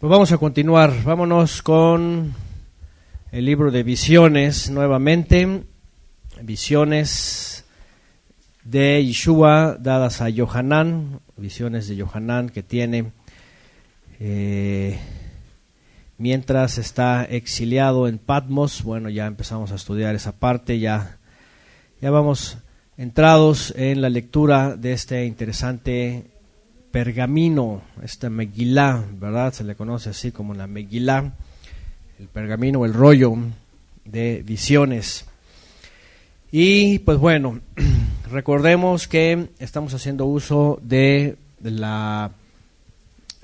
Pues vamos a continuar, vámonos con el libro de Visiones nuevamente, Visiones de Yeshua dadas a Yohanan, visiones de Yohanan que tiene mientras está exiliado en Patmos. Bueno, ya empezamos a estudiar esa parte, ya vamos entrados en la lectura de este interesante pergamino, esta Megilá, ¿verdad? Se le conoce así como la Megilá, el pergamino, el rollo de visiones. Y pues bueno, recordemos que estamos haciendo uso de la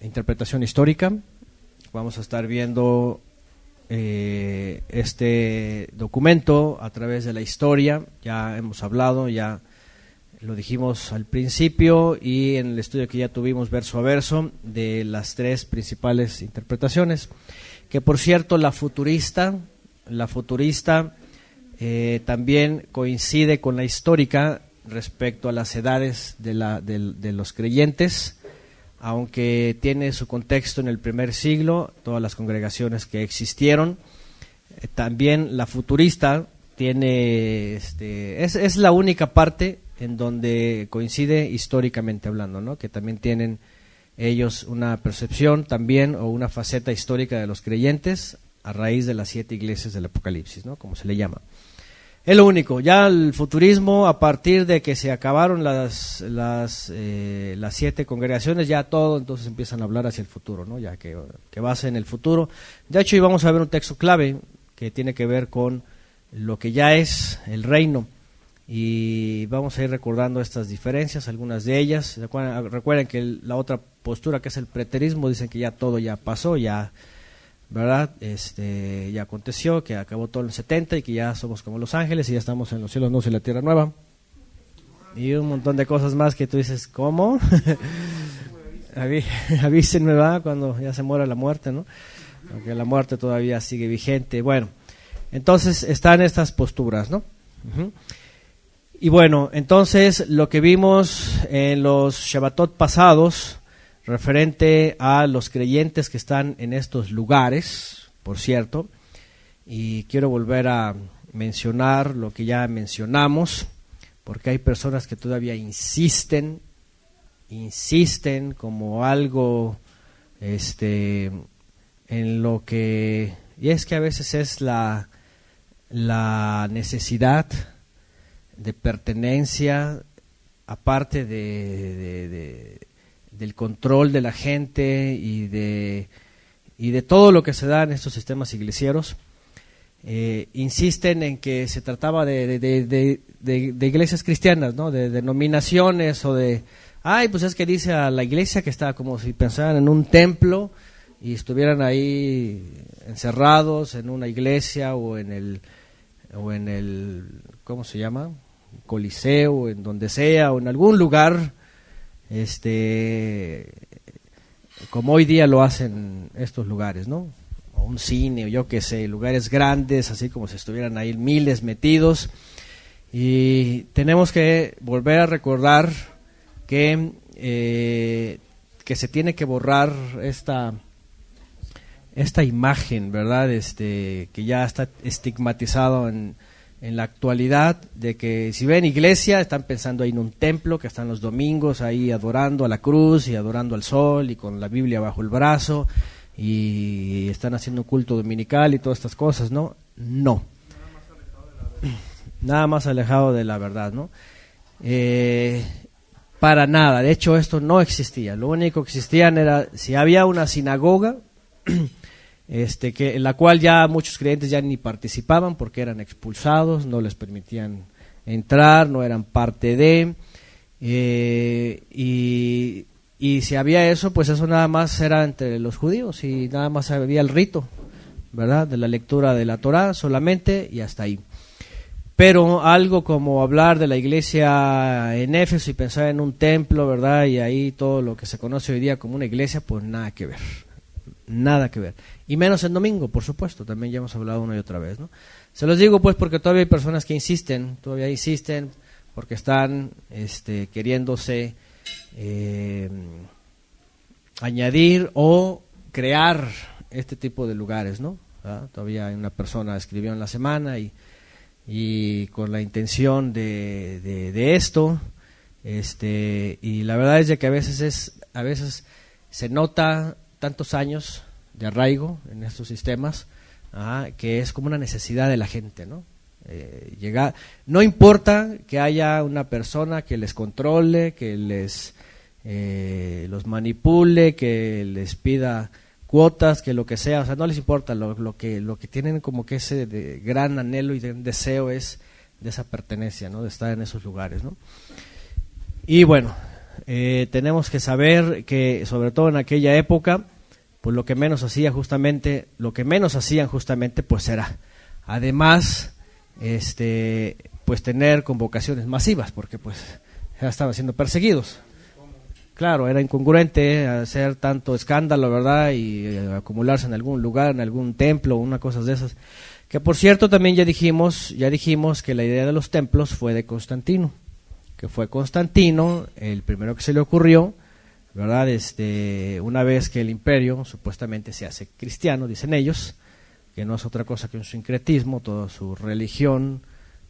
interpretación histórica. Vamos a estar viendo este documento a través de la historia. Ya hemos hablado, ya lo dijimos al principio y en el estudio que ya tuvimos verso a verso de las tres principales interpretaciones, que por cierto la futurista también coincide con la histórica respecto a las edades de los creyentes, aunque tiene su contexto en el primer siglo, todas las congregaciones que existieron. También la futurista tiene es la única parte en donde coincide históricamente hablando, ¿no? Que también tienen ellos una percepción también o una faceta histórica de los creyentes a raíz de las 7 iglesias del Apocalipsis, ¿no? Como se le llama. Es lo único. Ya el futurismo, a partir de que se acabaron las 7 congregaciones, ya todo, entonces empiezan a hablar hacia el futuro, ¿no? Ya que va a ser en el futuro. De hecho, hoy vamos a ver un texto clave que tiene que ver con lo que ya es el reino. Y vamos a ir recordando estas diferencias, algunas de ellas. Recuerden que la otra postura, que es el preterismo, dicen que ya todo ya pasó, ya, ¿verdad? Ya aconteció, que acabó todo en el 70 y que ya somos como los ángeles y ya estamos en los cielos nuevos y la tierra nueva. Y un montón de cosas más que tú dices, ¿cómo? Avísenme, ¿verdad? Cuando ya se muera la muerte, ¿no? Aunque la muerte todavía sigue vigente. Bueno, entonces están estas posturas, ¿no? Uh-huh. Y bueno, entonces lo que vimos en los Shabbatot pasados, referente a los creyentes que están en estos lugares, por cierto, y quiero volver a mencionar lo que ya mencionamos, porque hay personas que todavía insisten como algo en lo que, y es que a veces es la necesidad de pertenencia, aparte del control de la gente y de todo lo que se da en estos sistemas iglesieros. Insisten en que se trataba de iglesias cristianas, ¿no? De denominaciones o pues es que dice a la iglesia que está como si pensaran en un templo y estuvieran ahí encerrados en una iglesia o en el ¿cómo se llama? Coliseo, en donde sea, o en algún lugar, como hoy día lo hacen estos lugares, ¿no? O un cine, o yo qué sé, lugares grandes, así como si estuvieran ahí miles metidos. Y tenemos que volver a recordar que se tiene que borrar esta imagen, ¿verdad? Que ya está estigmatizado en la actualidad, de que si ven iglesia, están pensando ahí en un templo, que están los domingos ahí adorando a la cruz y adorando al sol y con la Biblia bajo el brazo y están haciendo un culto dominical y todas estas cosas, ¿no? No. Nada más alejado de la verdad, ¿no? Para nada. De hecho, esto no existía. Lo único que existían era, si había una sinagoga, en la cual ya muchos creyentes ya ni participaban porque eran expulsados, no les permitían entrar, no eran parte de, y si había eso, pues eso nada más era entre los judíos y nada más había el rito, ¿verdad? De la lectura de la Torá solamente y hasta ahí. Pero algo como hablar de la iglesia en Éfeso y pensar en un templo, ¿verdad? Y ahí todo lo que se conoce hoy día como una iglesia, pues nada que ver. Nada que ver. Y menos en domingo, por supuesto, también ya hemos hablado una y otra vez, ¿no? Se los digo pues porque todavía hay personas que todavía insisten, porque están queriéndose añadir o crear este tipo de lugares, ¿no? Todavía una persona escribió en la semana y con la intención de esto, y la verdad es de que a veces se nota tantos años de arraigo en estos sistemas, que es como una necesidad de la gente, ¿no? Llegar, no importa que haya una persona que les controle, que los manipule, que les pida cuotas, que lo que sea, o sea, no les importa, lo que tienen como que ese gran anhelo y deseo es de esa pertenencia, ¿no? De estar en esos lugares, ¿no? Y bueno, tenemos que saber que sobre todo en aquella época, pues lo que menos hacían justamente pues era, además, pues tener convocaciones masivas, porque pues ya estaban siendo perseguidos. Claro, era incongruente hacer tanto escándalo, ¿verdad? Y acumularse en algún lugar, en algún templo, una cosa de esas. Que por cierto también ya dijimos que la idea de los templos fue de Constantino, que fue Constantino el primero que se le ocurrió, ¿verdad? Una vez que el imperio supuestamente se hace cristiano, dicen ellos, que no es otra cosa que un sincretismo, toda su religión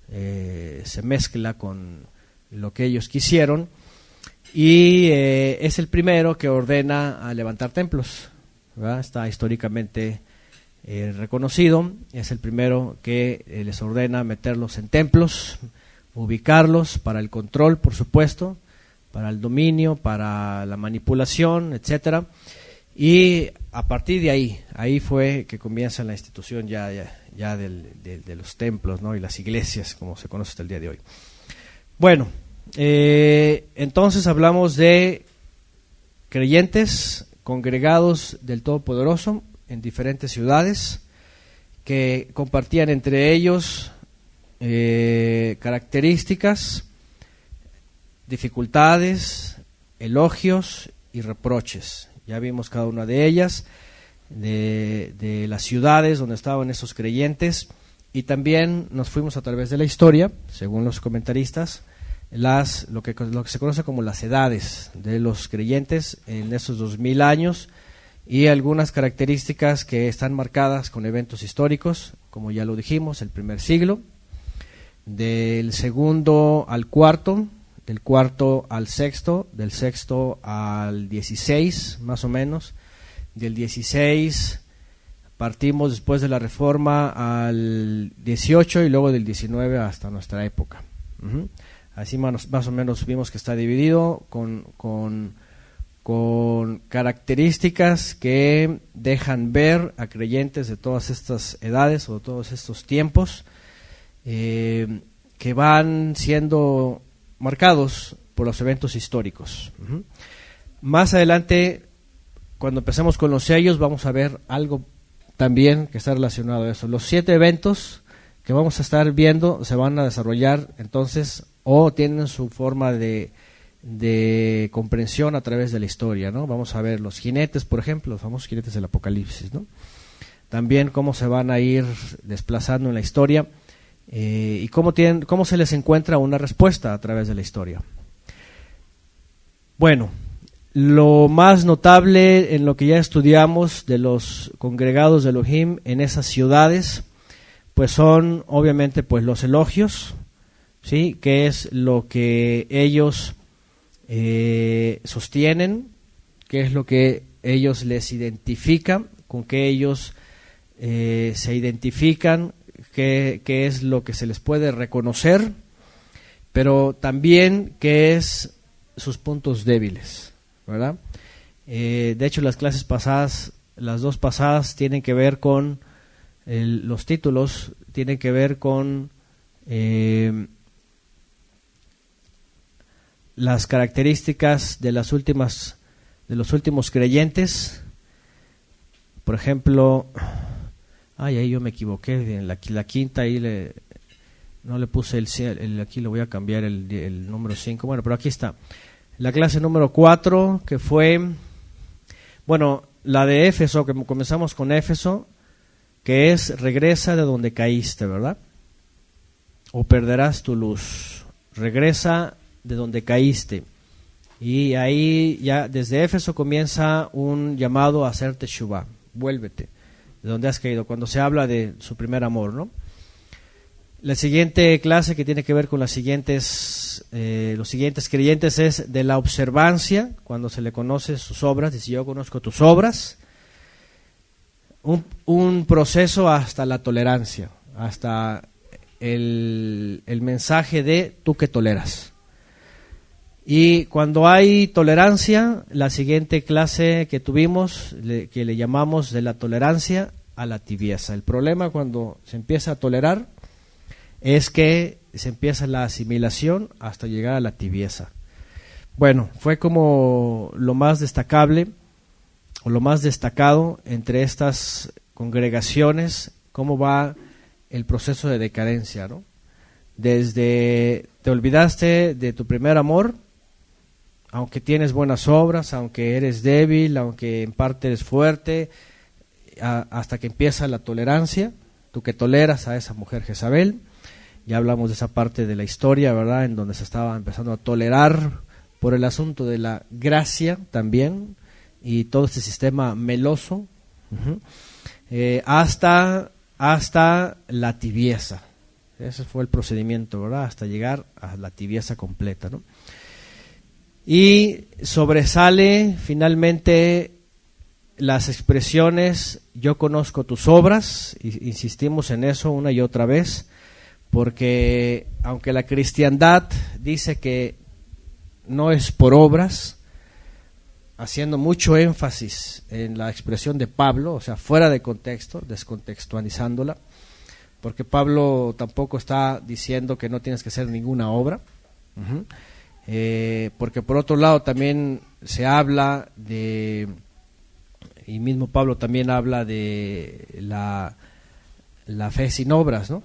se mezcla con lo que ellos quisieron, y es el primero que ordena a levantar templos, ¿verdad? Está históricamente reconocido, es el primero que les ordena meterlos en templos, ubicarlos para el control, por supuesto, para el dominio, para la manipulación, etcétera. Y a partir de ahí fue que comienza la institución ya de los templos, ¿no? Y las iglesias, como se conoce hasta el día de hoy. Bueno, entonces hablamos de creyentes congregados del Todopoderoso en diferentes ciudades que compartían entre ellos características, dificultades, elogios y reproches. Ya vimos cada una de ellas, de las ciudades donde estaban esos creyentes, y también nos fuimos a través de la historia, según los comentaristas, lo que se conoce como las edades de los creyentes en esos 2000 años, y algunas características que están marcadas con eventos históricos, como ya lo dijimos, el primer siglo, del segundo al cuarto, del cuarto al sexto, del sexto al 16 más o menos, del 16 partimos después de la Reforma al 18 y luego del 19 hasta nuestra época. Así más o menos vimos que está dividido con características que dejan ver a creyentes de todas estas edades o de todos estos tiempos, que van siendo marcados por los eventos históricos. Más adelante, cuando empecemos con los sellos, vamos a ver algo también que está relacionado a eso. Los 7 eventos que vamos a estar viendo se van a desarrollar entonces, o tienen su forma de comprensión a través de la historia, ¿no? Vamos a ver los jinetes, por ejemplo, los famosos jinetes del Apocalipsis, ¿no? También cómo se van a ir desplazando en la historia, y cómo se les encuentra una respuesta a través de la historia. Bueno, lo más notable en lo que ya estudiamos de los congregados de Elohim en esas ciudades, pues son obviamente pues los elogios, ¿sí? Que es lo que ellos sostienen, que es lo que ellos les identifica, con que ellos se identifican, qué es lo que se les puede reconocer, pero también qué es sus puntos débiles, ¿verdad? De hecho, las clases pasadas, las dos pasadas, tienen que ver con los títulos, tienen que ver con las características de los últimos creyentes. Por ejemplo, ahí yo me equivoqué, en la quinta ahí no le puse aquí le voy a cambiar el número 5, bueno, pero aquí está. La clase número 4, que fue, bueno, la de Éfeso, que comenzamos con Éfeso, que es regresa de donde caíste, ¿verdad? O perderás tu luz. Regresa de donde caíste. Y ahí ya desde Éfeso comienza un llamado a hacer teshuvá, vuélvete, de donde has caído, cuando se habla de su primer amor, ¿no? La siguiente clase que tiene que ver con los siguientes creyentes es de la observancia, cuando se le conoce sus obras, dice yo conozco tus obras, un proceso hasta la tolerancia, hasta el mensaje de tú que toleras. Y cuando hay tolerancia, la siguiente clase que tuvimos, que le llamamos de la tolerancia a la tibieza. El problema cuando se empieza a tolerar es que se empieza la asimilación hasta llegar a la tibieza. Bueno, fue como lo más destacable o lo más destacado entre estas congregaciones, cómo va el proceso de decadencia, ¿no? Desde te olvidaste de tu primer amor, aunque tienes buenas obras, aunque eres débil, aunque en parte eres fuerte, hasta que empieza la tolerancia, tú que toleras a esa mujer Jezabel. Ya hablamos de esa parte de la historia, ¿verdad?, en donde se estaba empezando a tolerar por el asunto de la gracia también, y todo este sistema meloso, hasta la tibieza. Ese fue el procedimiento, ¿verdad?, hasta llegar a la tibieza completa, ¿no? Y sobresale finalmente las expresiones yo conozco tus obras, y insistimos en eso una y otra vez, porque aunque la cristiandad dice que no es por obras, haciendo mucho énfasis en la expresión de Pablo, o sea, fuera de contexto, descontextualizándola, porque Pablo tampoco está diciendo que no tienes que hacer ninguna obra, porque por otro lado también se habla de, y mismo Pablo también habla de la fe sin obras, ¿no?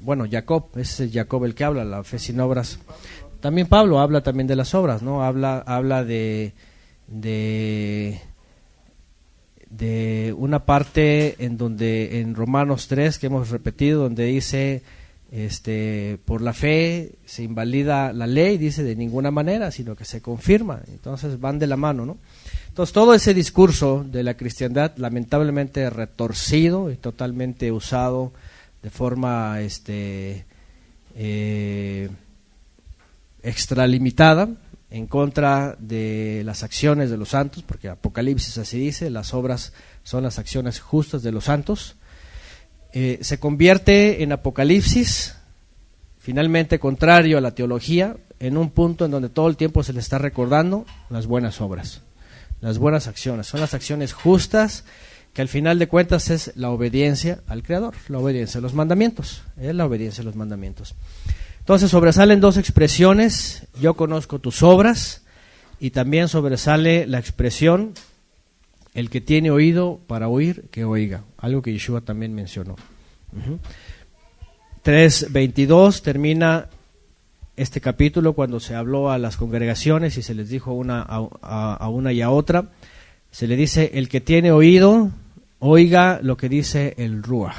Bueno, Jacob, ese es Jacob el que habla, la fe sin obras. También Pablo habla también de las obras, ¿no? Habla de una parte en donde en Romanos 3 que hemos repetido, donde dice por la fe se invalida la ley, dice de ninguna manera, sino que se confirma. Entonces van de la mano, ¿no? Entonces todo ese discurso de la cristiandad lamentablemente retorcido y totalmente usado de forma extralimitada en contra de las acciones de los santos, porque Apocalipsis así dice, las obras son las acciones justas de los santos, se convierte en Apocalipsis, finalmente contrario a la teología, en un punto en donde todo el tiempo se le está recordando las buenas obras, las buenas acciones, son las acciones justas, que al final de cuentas es la obediencia al Creador, la obediencia a los mandamientos, es la obediencia a los mandamientos. Entonces sobresalen dos expresiones, yo conozco tus obras, y también sobresale la expresión, el que tiene oído para oír, que oiga, algo que Yeshua también mencionó. 3:22 termina este capítulo cuando se habló a las congregaciones y se les dijo a una y a otra, se le dice, el que tiene oído, oiga lo que dice el Ruach,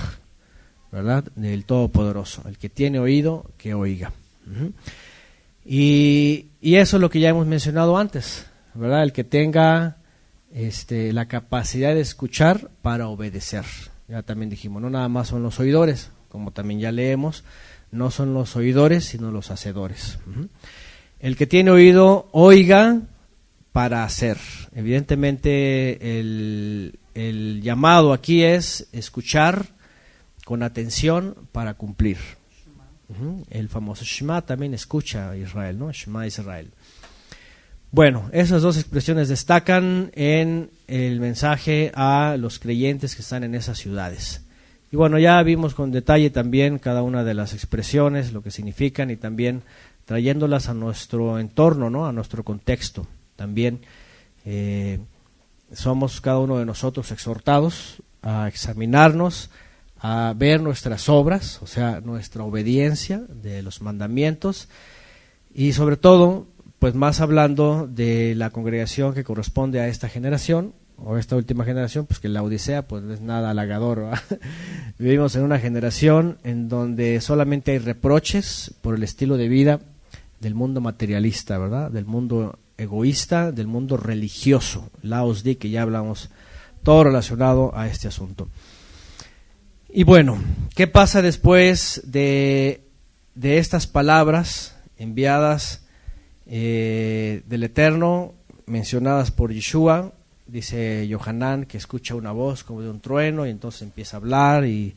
¿verdad?, del Todopoderoso. El que tiene oído, que oiga. Y eso es lo que ya hemos mencionado antes, ¿verdad? El que tenga la capacidad de escuchar para obedecer. Ya también dijimos, no nada más son los oidores, como también ya leemos, no son los oidores, sino los hacedores. El que tiene oído, oiga para hacer. Evidentemente el llamado aquí es escuchar con atención para cumplir. El famoso Shema también escucha a Israel, ¿no? Shema Israel. Bueno, esas dos expresiones destacan en el mensaje a los creyentes que están en esas ciudades. Y bueno, ya vimos con detalle también cada una de las expresiones, lo que significan, y también trayéndolas a nuestro entorno, ¿no?, a nuestro contexto. También somos cada uno de nosotros exhortados a examinarnos, a ver nuestras obras, o sea, nuestra obediencia de los mandamientos, y sobre todo, pues más hablando de la congregación que corresponde a esta generación, o esta última generación, pues que la Odisea pues no es nada halagador, ¿verdad? Vivimos en una generación en donde solamente hay reproches por el estilo de vida del mundo materialista, ¿verdad?, del mundo egoísta, del mundo religioso, Laos Di, que ya hablamos todo relacionado a este asunto. Y bueno, ¿qué pasa después de estas palabras enviadas del Eterno, mencionadas por Yeshua? Dice Yohanan que escucha una voz como de un trueno y entonces empieza a hablar y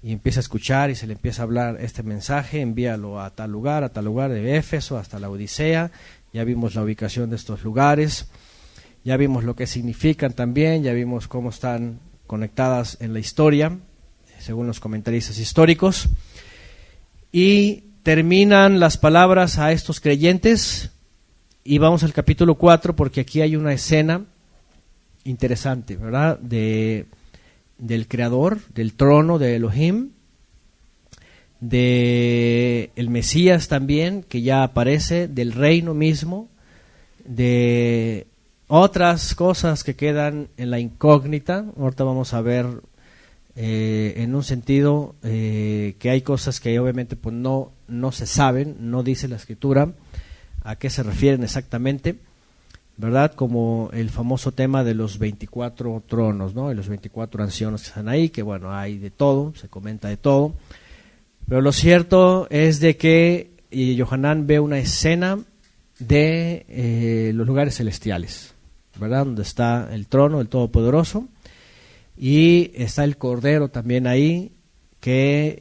empieza a escuchar y se le empieza a hablar este mensaje: envíalo a tal lugar de Éfeso hasta la Odisea. Ya vimos la ubicación de estos lugares, ya vimos lo que significan también, ya vimos cómo están conectadas en la historia, según los comentaristas históricos. Y terminan las palabras a estos creyentes y vamos al capítulo 4, porque aquí hay una escena interesante, ¿verdad? Del creador, del trono de Elohim, de el Mesías también, que ya aparece, del reino mismo, de otras cosas que quedan en la incógnita. Ahorita vamos a ver en un sentido que hay cosas que obviamente pues no se saben, no dice la Escritura a qué se refieren exactamente, ¿verdad? Como el famoso tema de los 24 tronos, ¿no? Y los 24 ancianos que están ahí, que bueno, hay de todo, se comenta de todo. Pero lo cierto es de que Yohanan ve una escena de los lugares celestiales, ¿verdad? Donde está el trono del Todopoderoso y está el Cordero también ahí, que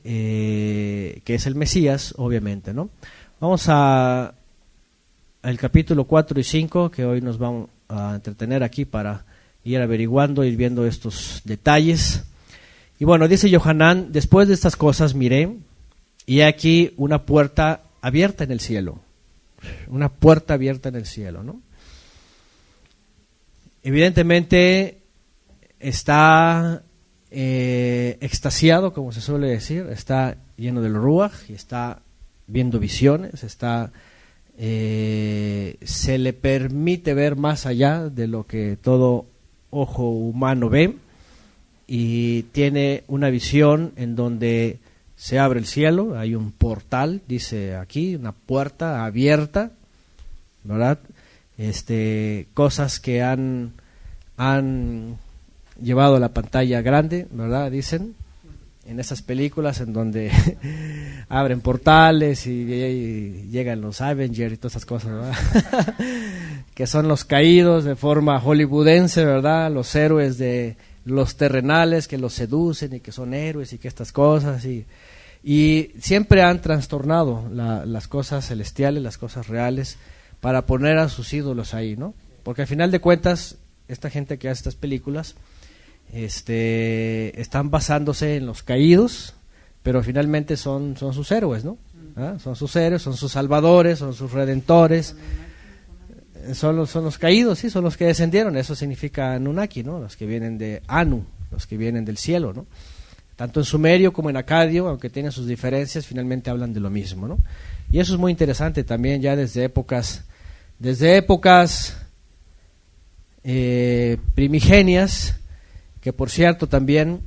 es el Mesías, obviamente, ¿no? Vamos al capítulo 4 y 5, que hoy nos vamos a entretener aquí para ir averiguando, ir viendo estos detalles. Y bueno, dice Yohanan: después de estas cosas miré, y aquí una puerta abierta en el cielo. Una puerta abierta en el cielo, ¿no? Evidentemente está extasiado, como se suele decir, está lleno del Ruach y está viendo visiones, se le permite ver más allá de lo que todo ojo humano ve, y tiene una visión en donde se abre el cielo, hay un portal, dice aquí, una puerta abierta, ¿verdad? Cosas que han llevado a la pantalla grande, ¿verdad? Dicen, en esas películas en donde abren portales y llegan los Avengers y todas esas cosas, ¿verdad? Que son los caídos de forma hollywoodense, ¿verdad? Los héroes de los terrenales que los seducen y que son héroes y que estas cosas, y siempre han trastornado las cosas celestiales, las cosas reales, para poner a sus ídolos ahí, ¿no? Porque al final de cuentas, esta gente que hace estas películas están basándose en los caídos, pero finalmente son sus héroes, ¿no? ¿Ah? Son sus héroes, son sus salvadores, son sus redentores, son los caídos, sí, son los que descendieron. Eso significa Anunnaki, ¿no? Los que vienen de Anu, los que vienen del cielo, ¿no? Tanto en sumerio como en acadio, aunque tienen sus diferencias, finalmente hablan de lo mismo, ¿no? Y eso es muy interesante también, ya desde épocas primigenias, que por cierto también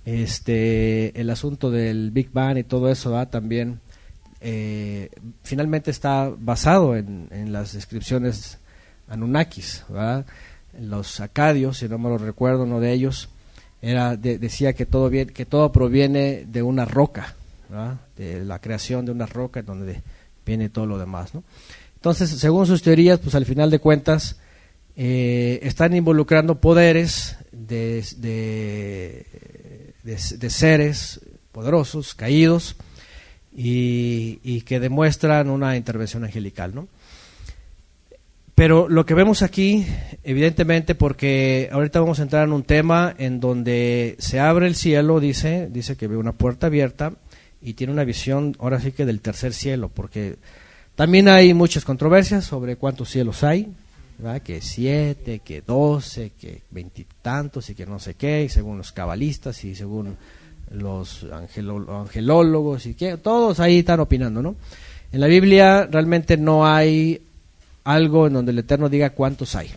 el asunto del Big Bang y todo eso también finalmente está basado en las descripciones Anunnakis, ¿verdad? Los acadios, si no me lo recuerdo, uno de ellos decía que todo proviene de una roca, ¿verdad? De la creación de una roca en donde viene todo lo demás, ¿no? Entonces, según sus teorías, pues al final de cuentas están involucrando poderes de seres poderosos, caídos, y que demuestran una intervención angelical, ¿no? Pero lo que vemos aquí, evidentemente, porque ahorita vamos a entrar en un tema en donde se abre el cielo, dice que ve una puerta abierta y tiene una visión, ahora sí que del tercer cielo, porque también hay muchas controversias sobre cuántos cielos hay, ¿verdad? Que 7, que 12, que 20 y tantos y que no sé qué, y según los cabalistas y según los angelólogos y que todos ahí están opinando, ¿no? En la Biblia realmente no hay algo en donde el Eterno diga cuántos hay,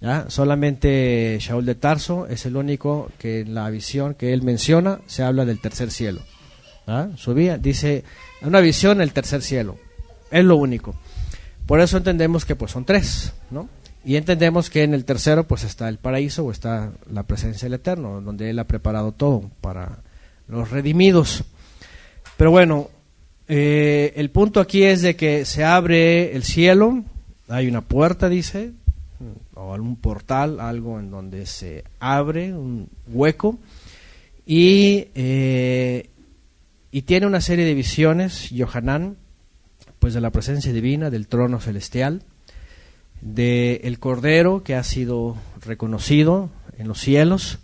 ¿ya? Solamente Shaul de Tarso es el único que en la visión que él menciona se habla del tercer cielo, ¿ya? Subía, dice una visión el tercer cielo, es lo único. Por eso entendemos que pues son tres, ¿no? Y entendemos que en el tercero pues está el paraíso o está la presencia del Eterno, donde Él ha preparado todo para los redimidos. Pero bueno, el punto aquí es de que se abre el cielo, hay una puerta, dice, o algún portal, algo en donde se abre un hueco, y tiene una serie de visiones, Yohanan, pues de la presencia divina, del trono celestial, del Cordero que ha sido reconocido en los cielos,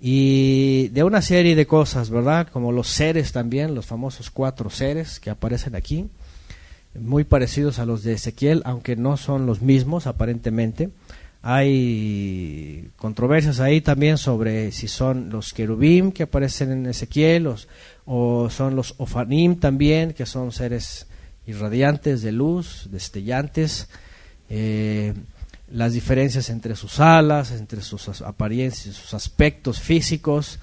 y de una serie de cosas, ¿verdad? Como los seres también, los famosos 4 seres que aparecen aquí, muy parecidos a los de Ezequiel, aunque no son los mismos aparentemente. Hay controversias ahí también sobre si son los querubim que aparecen en Ezequiel o son los ofanim también, que son seres irradiantes de luz, destellantes. Las diferencias entre sus alas, entre sus apariencias, sus aspectos físicos,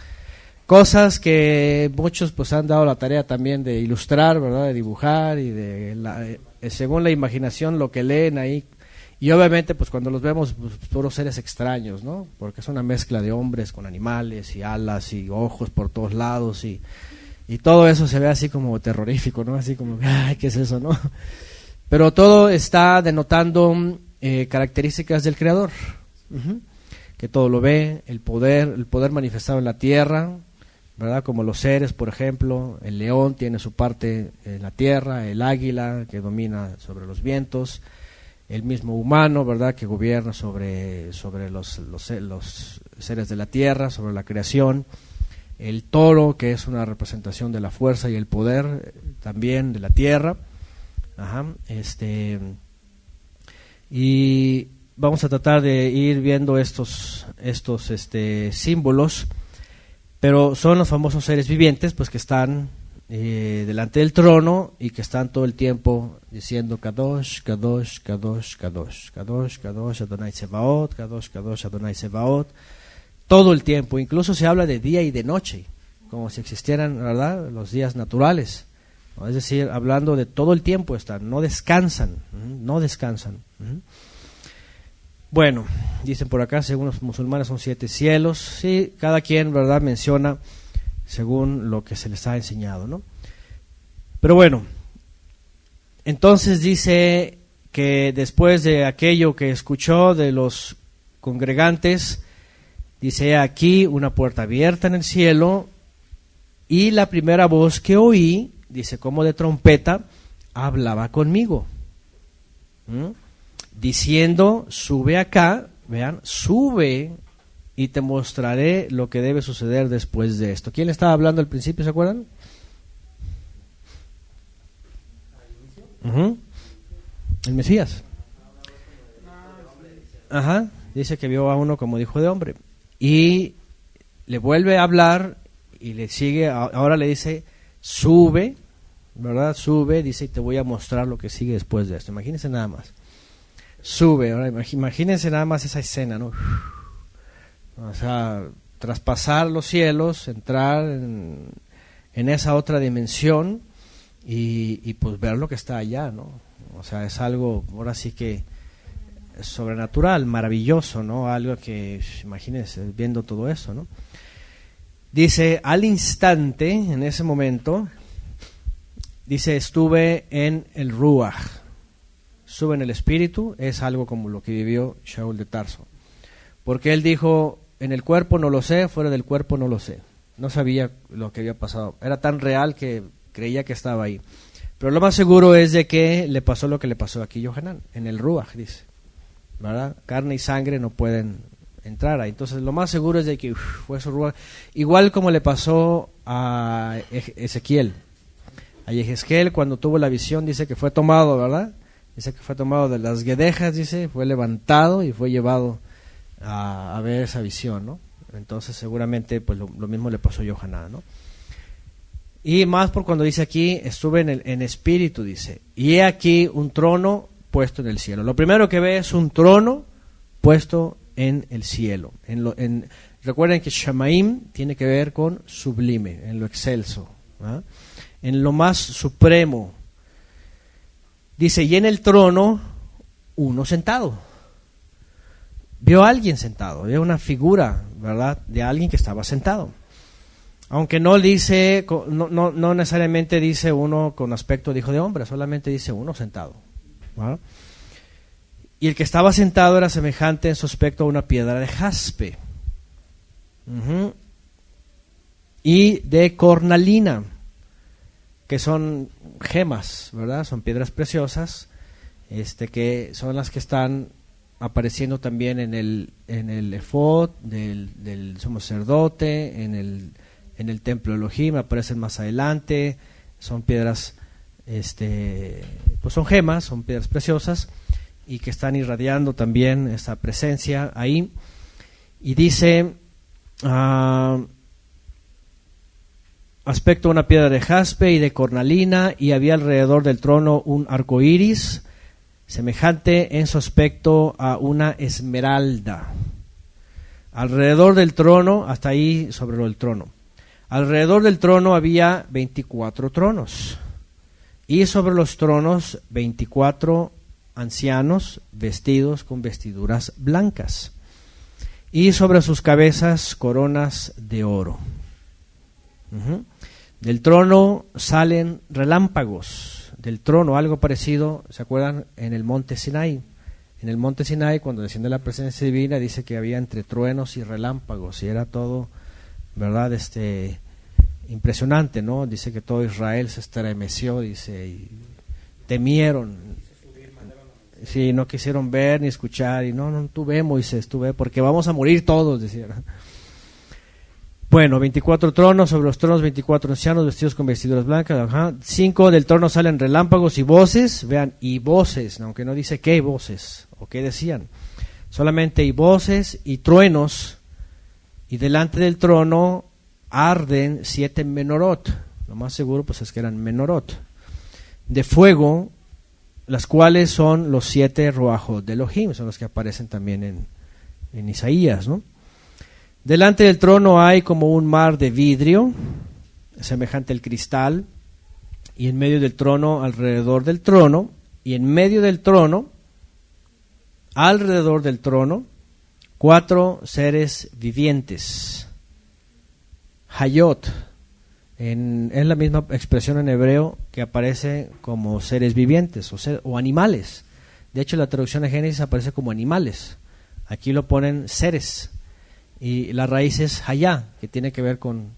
cosas que muchos pues han dado la tarea también de ilustrar, ¿verdad? De dibujar y según la imaginación lo que leen ahí. Y obviamente pues cuando los vemos pues, puros seres extraños, ¿no? Porque es una mezcla de hombres con animales y alas y ojos por todos lados y todo eso se ve así como terrorífico, ¿no? Así como, ay, ¿qué es eso, no? Pero todo está denotando características del Creador, que todo lo ve, el poder manifestado en la tierra, ¿verdad? Como los seres, por ejemplo, el león tiene su parte en la tierra, el águila que domina sobre los vientos, el mismo humano, ¿verdad? Que gobierna sobre los seres de la tierra, sobre la creación, el toro que es una representación de la fuerza y el poder también de la tierra. Y vamos a tratar de ir viendo estos símbolos, pero son los famosos seres vivientes pues que están delante del trono y que están todo el tiempo diciendo Kadosh, Kadosh, Kadosh, Kadosh, Kadosh, Kadosh, Adonai Sebaot, Kadosh, Kadosh, Adonai Sebaot, todo el tiempo. Incluso se habla de día y de noche, como si existieran, ¿verdad?, los días naturales. Es decir, hablando de todo el tiempo están, no descansan, no descansan. Bueno, dicen por acá, según los musulmanes son 7 cielos. Sí, cada quien, ¿verdad?, menciona según lo que se les ha enseñado, ¿no? Pero bueno, entonces dice que después de aquello que escuchó de los congregantes, dice aquí una puerta abierta en el cielo y la primera voz que oí, dice, como de trompeta, hablaba conmigo, diciendo, sube acá, vean, sube y te mostraré lo que debe suceder después de esto. ¿Quién le estaba hablando al principio, se acuerdan? El Mesías. Ajá, dice que vio a uno como hijo de hombre. Y le vuelve a hablar y le sigue, ahora le dice, sube, ¿verdad? Sube, dice, y te voy a mostrar lo que sigue después de esto. Imagínense nada más. Sube, ahora imagínense nada más esa escena, ¿no? O sea, traspasar los cielos, entrar en esa otra dimensión y pues ver lo que está allá, ¿no? O sea, es algo, ahora sí que sobrenatural, maravilloso, ¿no? Algo que, imagínense, viendo todo eso, ¿no? Dice, al instante, en ese momento, dice, estuve en el Ruach. Estuve en el espíritu, es algo como lo que vivió Shaul de Tarso. Porque él dijo, en el cuerpo no lo sé, fuera del cuerpo no lo sé. No sabía lo que había pasado. Era tan real que creía que estaba ahí. Pero lo más seguro es de que le pasó lo que le pasó aquí a Yohanan, en el Ruach, dice, ¿verdad? Carne y sangre no pueden entrar ahí. Entonces lo más seguro es de que fue su Ruach. Igual como le pasó a Ezequiel. A Yehezkel cuando tuvo la visión dice que fue tomado, ¿verdad? Dice que fue tomado de las guedejas, dice, fue levantado y fue llevado a ver esa visión, ¿no? Entonces seguramente pues lo mismo le pasó a Yohanan, ¿no? Y más por cuando dice aquí, estuve en espíritu, dice, y he aquí un trono puesto en el cielo. Lo primero que ve es un trono puesto en el cielo. Recuerden que Shamaim tiene que ver con sublime, en lo excelso, ¿verdad? En lo más supremo. Dice, y en el trono uno sentado. Vio a alguien sentado, vio una figura, ¿verdad?, de alguien que estaba sentado. Aunque no dice, no necesariamente dice uno con aspecto de hijo de hombre, solamente dice uno sentado, ¿verdad? Y el que estaba sentado era semejante en su aspecto a una piedra de jaspe. Y de cornalina, que son gemas, ¿verdad? Son piedras preciosas, que son las que están apareciendo también en el efod del sumo sacerdote, en el templo de Elohim, aparecen más adelante. Son piedras, pues son gemas, son piedras preciosas y que están irradiando también esa presencia ahí. Y dice, aspecto de una piedra de jaspe y de cornalina, y había alrededor del trono un arco iris, semejante en su aspecto a una esmeralda. Alrededor del trono, hasta ahí sobre el trono. Alrededor del trono había 24 tronos, y sobre los tronos 24 ancianos vestidos con vestiduras blancas, y sobre sus cabezas coronas de oro. Del trono salen relámpagos, del trono algo parecido, ¿se acuerdan? En el monte Sinai. En el monte Sinai, cuando desciende la presencia divina, dice que había entre truenos y relámpagos, y era todo, ¿verdad? Impresionante, ¿no? Dice que todo Israel se estremeció, dice, y temieron. Sí, no quisieron ver ni escuchar, y no, tú ve, Moisés, tú ve, porque vamos a morir todos, decían. Bueno, 24 tronos, sobre los tronos 24 ancianos vestidos con vestiduras blancas. 5 del trono salen relámpagos y voces, vean, y voces, aunque no dice qué voces o qué decían, solamente y voces y truenos, y delante del trono arden 7 menorot, lo más seguro pues es que eran menorot, de fuego, las cuales son los 7 ruajot de Elohim, son los que aparecen también en Isaías, ¿no? Delante del trono hay como un mar de vidrio, semejante al cristal, y en medio del trono, alrededor del trono, y en medio del trono, alrededor del trono, 4 seres vivientes. Hayot, es la misma expresión en hebreo que aparece como seres vivientes o animales. De hecho, la traducción de Génesis aparece como animales. Aquí lo ponen seres. Y la raíz es hayá, que tiene que ver con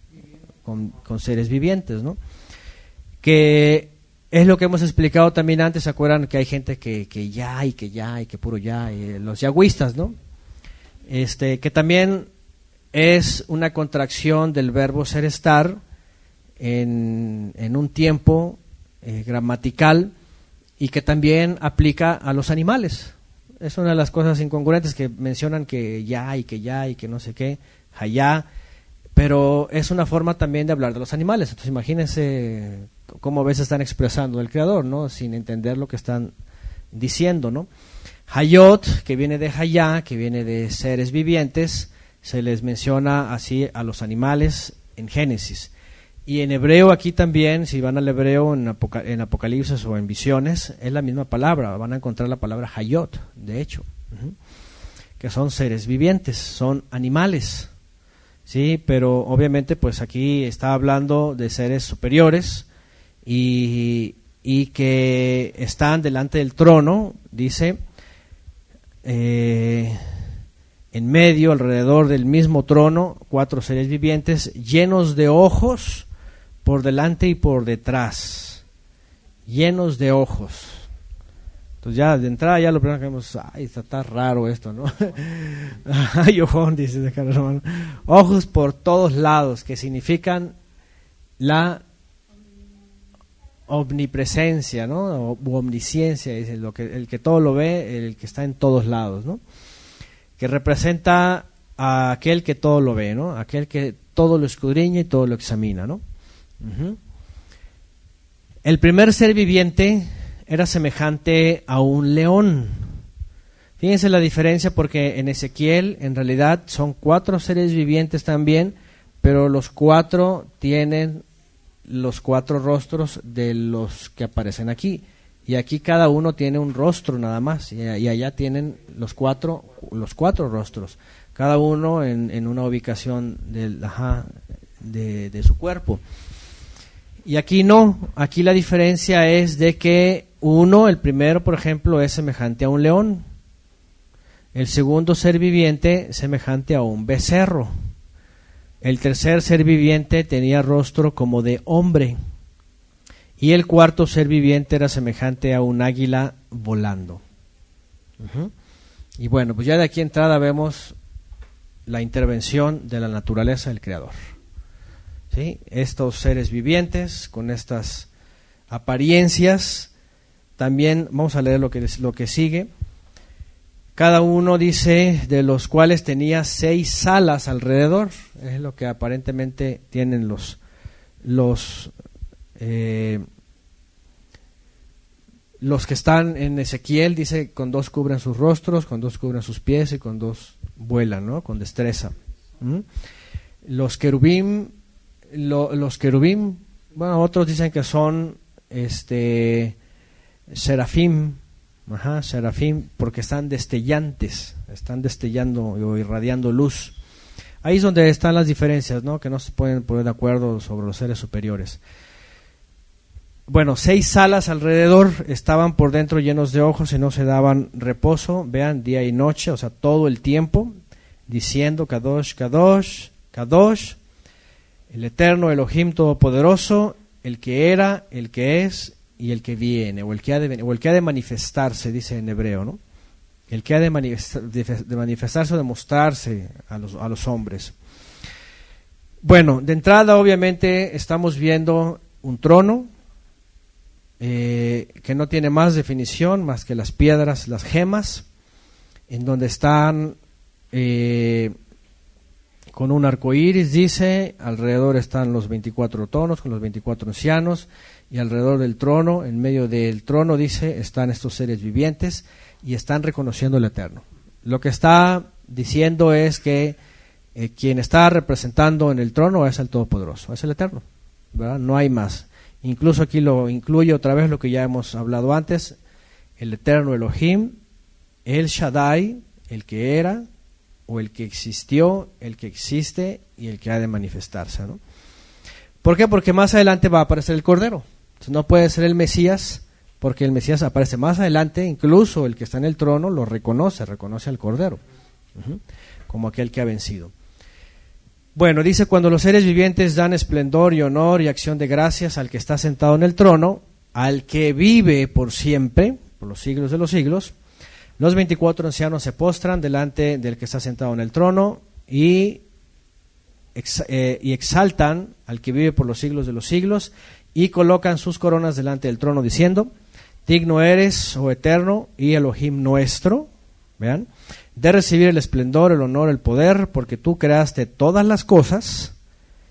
seres vivientes, ¿no? Que es lo que hemos explicado también antes. ¿Se acuerdan que hay gente que ya y que puro ya, y los yagüistas, ¿no? Que también es una contracción del verbo ser estar en un tiempo gramatical, y que también aplica a los animales. Es una de las cosas incongruentes que mencionan que ya y que no sé qué, hayá, pero es una forma también de hablar de los animales. Entonces imagínense cómo a veces están expresando el Creador, ¿no? Sin entender lo que están diciendo, ¿no? Hayot, que viene de hayá, que viene de seres vivientes, se les menciona así a los animales en Génesis. Y en hebreo aquí también, si van al hebreo en Apocalipsis o en Visiones, es la misma palabra, van a encontrar la palabra hayot, de hecho, que son seres vivientes, son animales, sí, pero obviamente pues aquí está hablando de seres superiores y que están delante del trono, dice, en medio, alrededor del mismo trono, 4 seres vivientes llenos de ojos por delante y por detrás, llenos de ojos. Entonces ya de entrada ya lo primero que vemos, está raro esto, ¿no? Ay, ojón, dice de cara, hermano. Ojos por todos lados, que significan la omnipresencia, ¿no? O omnisciencia, dice, el que todo lo ve, el que está en todos lados, ¿no? Que representa a aquel que todo lo ve, ¿no? Aquel que todo lo escudriña y todo lo examina, ¿no? El primer ser viviente era semejante a un león. Fíjense la diferencia, porque en Ezequiel en realidad son 4 seres vivientes también, pero los 4 tienen los 4 rostros de los que aparecen aquí, y aquí cada uno tiene un rostro nada más, y allá tienen los cuatro rostros, cada uno en una ubicación de su cuerpo. Y aquí no, aquí la diferencia es de que el primero, por ejemplo, es semejante a un león, el segundo ser viviente semejante a un becerro, el tercer ser viviente tenía rostro como de hombre, y el cuarto ser viviente era semejante a un águila volando. Y bueno, pues ya de aquí entrada vemos la intervención de la naturaleza del Creador. ¿Sí? Estos seres vivientes con estas apariencias, también vamos a leer lo que sigue. Cada uno dice de los cuales tenía 6 alas alrededor, es lo que aparentemente tienen los que están en Ezequiel. Dice, con 2 cubren sus rostros, con 2 cubren sus pies y con 2 vuelan, ¿no? Con destreza. Los querubín, bueno, otros dicen que son serafín, porque están destellantes, están destellando o irradiando luz. Ahí es donde están las diferencias, ¿no? Que no se pueden poner de acuerdo sobre los seres superiores. Bueno, 6 alas alrededor, estaban por dentro llenos de ojos y no se daban reposo, vean, día y noche, o sea, todo el tiempo, diciendo Kadosh, Kadosh, Kadosh, el eterno Elohim todopoderoso, el que era, el que es y el que viene, o el que ha de manifestarse, dice en hebreo, ¿no? El que ha de manifestarse o de mostrarse a los hombres. Bueno, de entrada obviamente estamos viendo un trono que no tiene más definición más que las piedras, las gemas, en donde están con un arco iris, dice, alrededor están los 24 tronos con los 24 ancianos, y alrededor del trono, en medio del trono, dice, están estos seres vivientes y están reconociendo el Eterno. Lo que está diciendo es que quien está representando en el trono es el Todopoderoso, es el Eterno, ¿verdad? No hay más. Incluso aquí lo incluye otra vez lo que ya hemos hablado antes, el Eterno Elohim, el Shaddai, el que era, o el que existió, el que existe y el que ha de manifestarse, ¿no? ¿Por qué? Porque más adelante va a aparecer el Cordero. Entonces, no puede ser el Mesías, porque el Mesías aparece más adelante, incluso el que está en el trono lo reconoce al Cordero, como aquel que ha vencido. Bueno, dice, cuando los seres vivientes dan esplendor y honor y acción de gracias al que está sentado en el trono, al que vive por siempre, por los siglos de los siglos, los 24 ancianos se postran delante del que está sentado en el trono y exaltan al que vive por los siglos de los siglos y colocan sus coronas delante del trono diciendo, digno eres, oh Eterno y Elohim nuestro, vean, de recibir el esplendor, el honor, el poder, porque tú creaste todas las cosas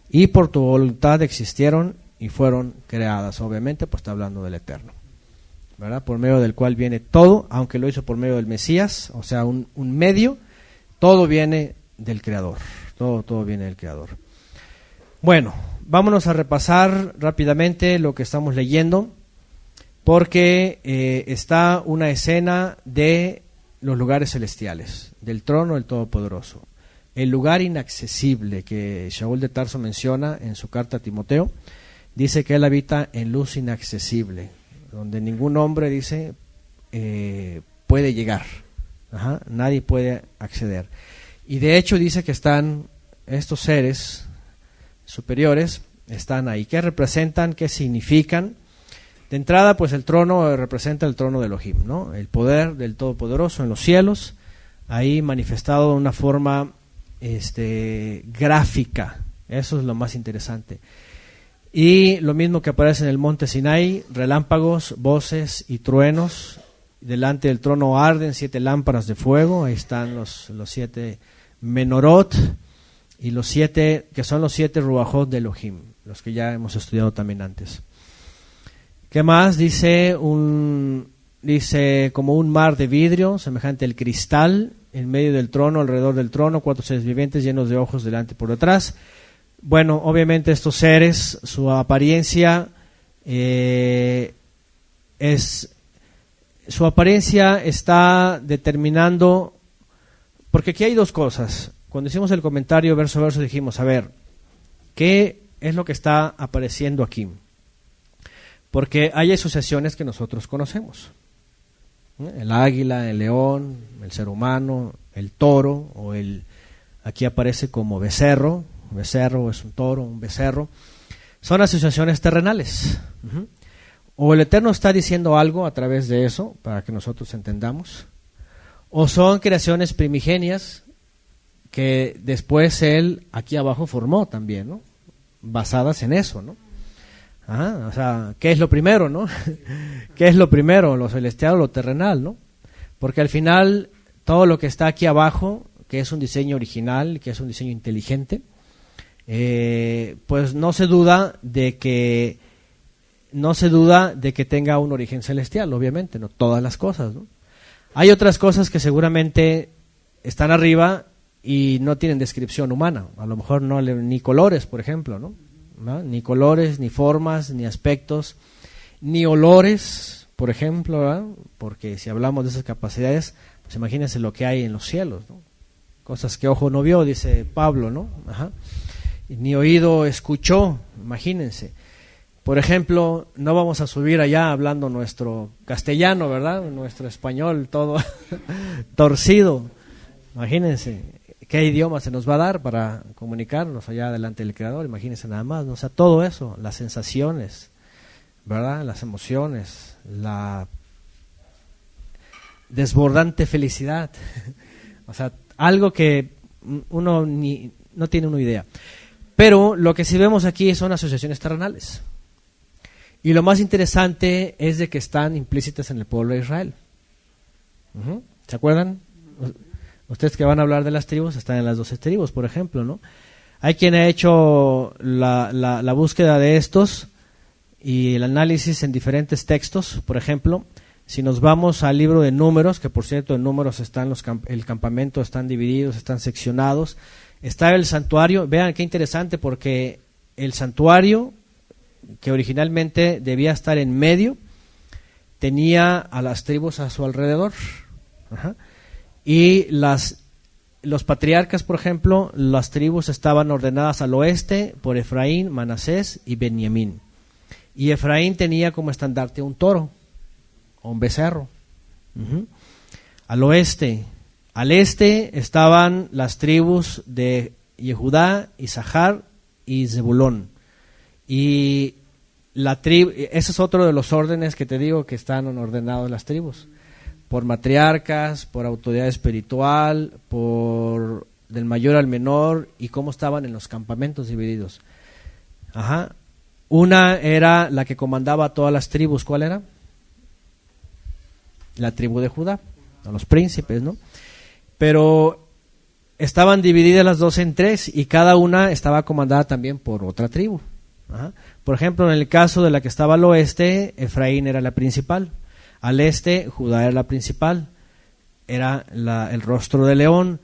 y por tu voluntad existieron y fueron creadas. Obviamente, pues está hablando del Eterno, ¿verdad? Por medio del cual viene todo, aunque lo hizo por medio del Mesías, o sea, un medio, todo viene del Creador, todo viene del Creador. Bueno, vámonos a repasar rápidamente lo que estamos leyendo, porque está una escena de los lugares celestiales, del trono del Todopoderoso, el lugar inaccesible que Shaul de Tarso menciona en su carta a Timoteo. Dice que él habita en luz inaccesible, donde ningún hombre, dice, puede llegar, nadie puede acceder. Y de hecho dice que están estos seres superiores, están ahí. ¿Qué representan? ¿Qué significan? De entrada, pues el trono representa el trono de Elohim, ¿no? El poder del Todopoderoso en los cielos, ahí manifestado de una forma gráfica. Eso es lo más interesante. Y lo mismo que aparece en el monte Sinai, relámpagos, voces y truenos. Delante del trono arden 7 lámparas de fuego. Ahí están los 7 menorot y los 7, que son los 7 ruajot de Elohim, los que ya hemos estudiado también antes. ¿Qué más? Dice como un mar de vidrio, semejante al cristal, en medio del trono, alrededor del trono, 4 seres vivientes llenos de ojos delante y por detrás. Bueno, obviamente estos seres, su apariencia es su apariencia está determinando, porque aquí hay dos cosas. Cuando hicimos el comentario verso a verso dijimos, a ver, ¿qué es lo que está apareciendo aquí? Porque hay asociaciones que nosotros conocemos. El águila, el león, el ser humano, el toro, aquí aparece como becerro. Becerro es un toro, un becerro. Son asociaciones terrenales. O el Eterno está diciendo algo a través de eso, para que nosotros entendamos, o son creaciones primigenias que después Él aquí abajo formó también, ¿no? Basadas en eso, ¿no? O sea, ¿qué es lo primero, no? ¿Qué es lo primero, lo celestial o lo terrenal, no? Porque al final todo lo que está aquí abajo, que es un diseño original, que es un diseño inteligente, pues no se duda de que tenga un origen celestial, obviamente, no todas las cosas, ¿no? Hay otras cosas que seguramente están arriba y no tienen descripción humana, a lo mejor ni colores, por ejemplo, ¿no? Ni colores, ni formas, ni aspectos, ni olores, por ejemplo, ¿verdad? Porque si hablamos de esas capacidades, pues imagínense lo que hay en los cielos, ¿no? Cosas que ojo no vio, dice Pablo, ¿no? Ni oído escuchó, imagínense. Por ejemplo, no vamos a subir allá hablando nuestro castellano, ¿verdad? Nuestro español todo torcido. Imagínense qué idioma se nos va a dar para comunicarnos allá delante del Creador. Imagínense nada más, ¿no? O sea, todo eso, las sensaciones, ¿verdad? Las emociones, la desbordante felicidad. O sea, algo que uno no tiene una idea. Pero lo que sí vemos aquí son asociaciones terrenales. Y lo más interesante es de que están implícitas en el pueblo de Israel. ¿Se acuerdan? Ustedes que van a hablar de las tribus, están en las 12 tribus, por ejemplo, ¿no? Hay quien ha hecho la búsqueda de estos y el análisis en diferentes textos. Por ejemplo, si nos vamos al libro de Números, que por cierto en Números están el campamento, están divididos, están seccionados. Está el santuario, vean qué interesante, porque el santuario, que originalmente debía estar en medio, tenía a las tribus a su alrededor. Y los patriarcas, por ejemplo, las tribus estaban ordenadas al oeste por Efraín, Manasés y Benjamín. Y Efraín tenía como estandarte un toro o un becerro. Al oeste. Al este estaban las tribus de Yehudá, Isahar y Zebulón. Y ese es otro de los órdenes que te digo que están ordenados las tribus. Por matriarcas, por autoridad espiritual, por del mayor al menor y cómo estaban en los campamentos divididos. Una era la que comandaba a todas las tribus. ¿Cuál era? La tribu de Judá, a los príncipes, ¿no? Pero estaban divididas las 12 en 3 y cada una estaba comandada también por otra tribu. Por ejemplo, en el caso de la que estaba al oeste, Efraín era la principal. Al este, Judá era la principal, era el rostro de león.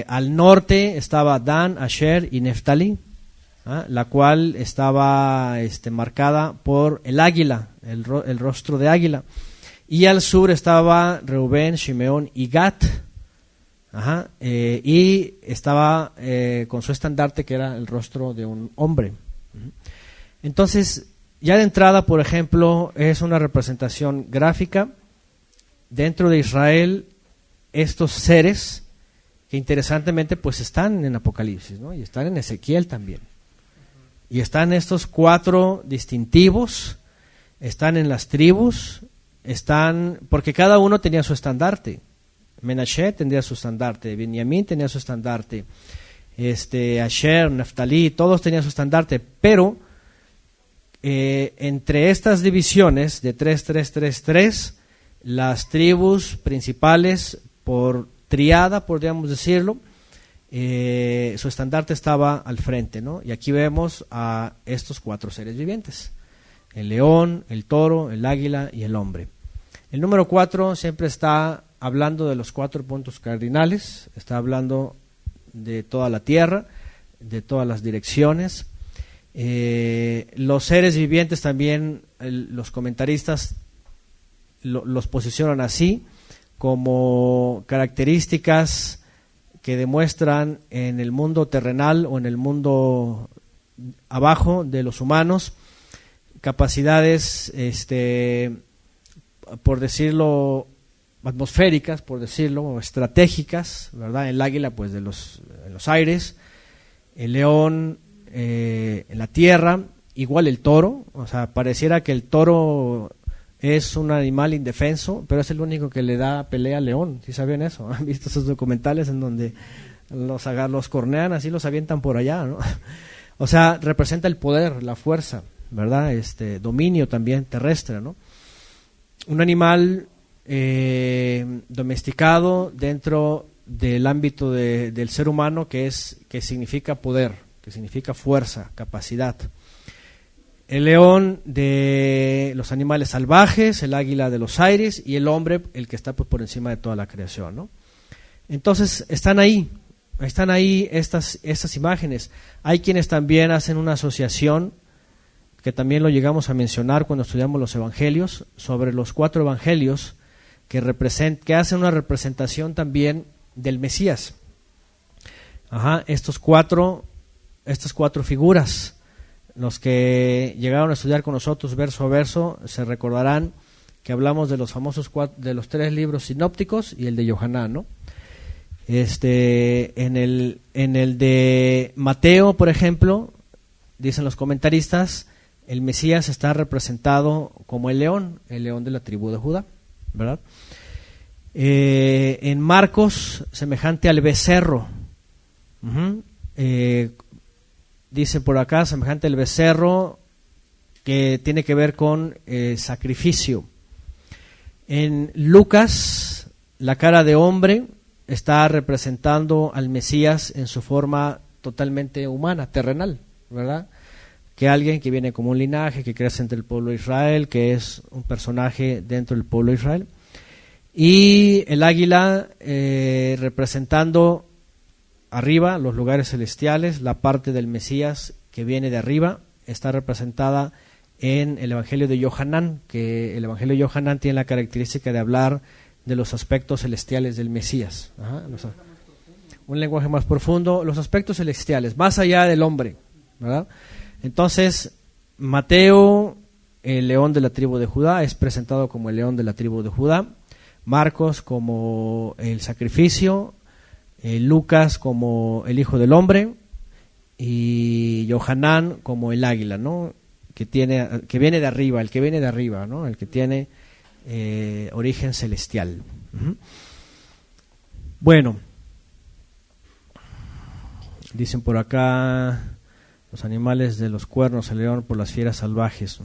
Al norte estaba Dan, Asher y Neftalí, la cual estaba marcada por el águila, el rostro de águila. Y al sur estaba Reubén, Shimeón y Gat. Y estaba con su estandarte, que era el rostro de un hombre. Entonces, ya de entrada, por ejemplo, es una representación gráfica dentro de Israel, estos seres que interesantemente pues están en Apocalipsis, ¿no? Y están en Ezequiel también. Y están estos 4 distintivos, están en las tribus, porque cada uno tenía su estandarte. Menashe tendría su estandarte, Benjamín tenía su estandarte, Asher, Neftalí, todos tenían su estandarte, pero entre estas divisiones de 3, 3, 3, 3, las tribus principales por triada, podríamos decirlo, su estandarte estaba al frente, ¿no? Y aquí vemos a estos 4 seres vivientes: el león, el toro, el águila y el hombre. El número 4 siempre está hablando de los 4 puntos cardinales, está hablando de toda la tierra, de todas las direcciones. Los seres vivientes también, los comentaristas los posicionan así, como características que demuestran en el mundo terrenal o en el mundo abajo de los humanos, capacidades, por decirlo, atmosféricas, por decirlo, o estratégicas, ¿verdad? El águila, pues, en los aires, el león en la tierra, igual el toro. O sea, pareciera que el toro es un animal indefenso, pero es el único que le da pelea al león. ¿Sí sabían eso? ¿Han visto esos documentales en donde los cornean así, los avientan por allá, ¿no? O sea, representa el poder, la fuerza, ¿verdad? Dominio también terrestre, ¿no? Un animal domesticado dentro del ámbito del ser humano, que significa poder, que significa fuerza, capacidad. El león de los animales salvajes, el águila de los aires, y el hombre, el que está pues por encima de toda la creación, ¿no? Entonces están ahí estas imágenes. Hay quienes también hacen una asociación, que también lo llegamos a mencionar cuando estudiamos los evangelios, sobre los 4 evangelios que hacen una representación también del Mesías. Estas cuatro figuras, los que llegaron a estudiar con nosotros verso a verso, se recordarán que hablamos de los famosos de los 3 libros sinópticos y el de Yohanan, ¿no? En el de Mateo, por ejemplo, dicen los comentaristas, el Mesías está representado como el león de la tribu de Judá, ¿verdad? En Marcos, semejante al becerro. Dice por acá, semejante al becerro, que tiene que ver con sacrificio. En Lucas, la cara de hombre está representando al Mesías en su forma totalmente humana, terrenal, ¿verdad? Que alguien que viene como un linaje, que crece entre el pueblo de Israel, que es un personaje dentro del pueblo de Israel. Y el águila representando arriba, los lugares celestiales, la parte del Mesías que viene de arriba, está representada en el Evangelio de Yohanan, que el Evangelio de Yohanan tiene la característica de hablar de los aspectos celestiales del Mesías. Un lenguaje más profundo, los aspectos celestiales, más allá del hombre, ¿verdad? Entonces, Mateo, el león de la tribu de Judá, es presentado como el león de la tribu de Judá. Marcos como el sacrificio, Lucas como el hijo del hombre, y Yohanan como el águila, ¿no? Que viene de arriba, el que viene de arriba, ¿no? El que tiene origen celestial. Bueno, dicen por acá, los animales de los cuernos, el león por las fieras salvajes.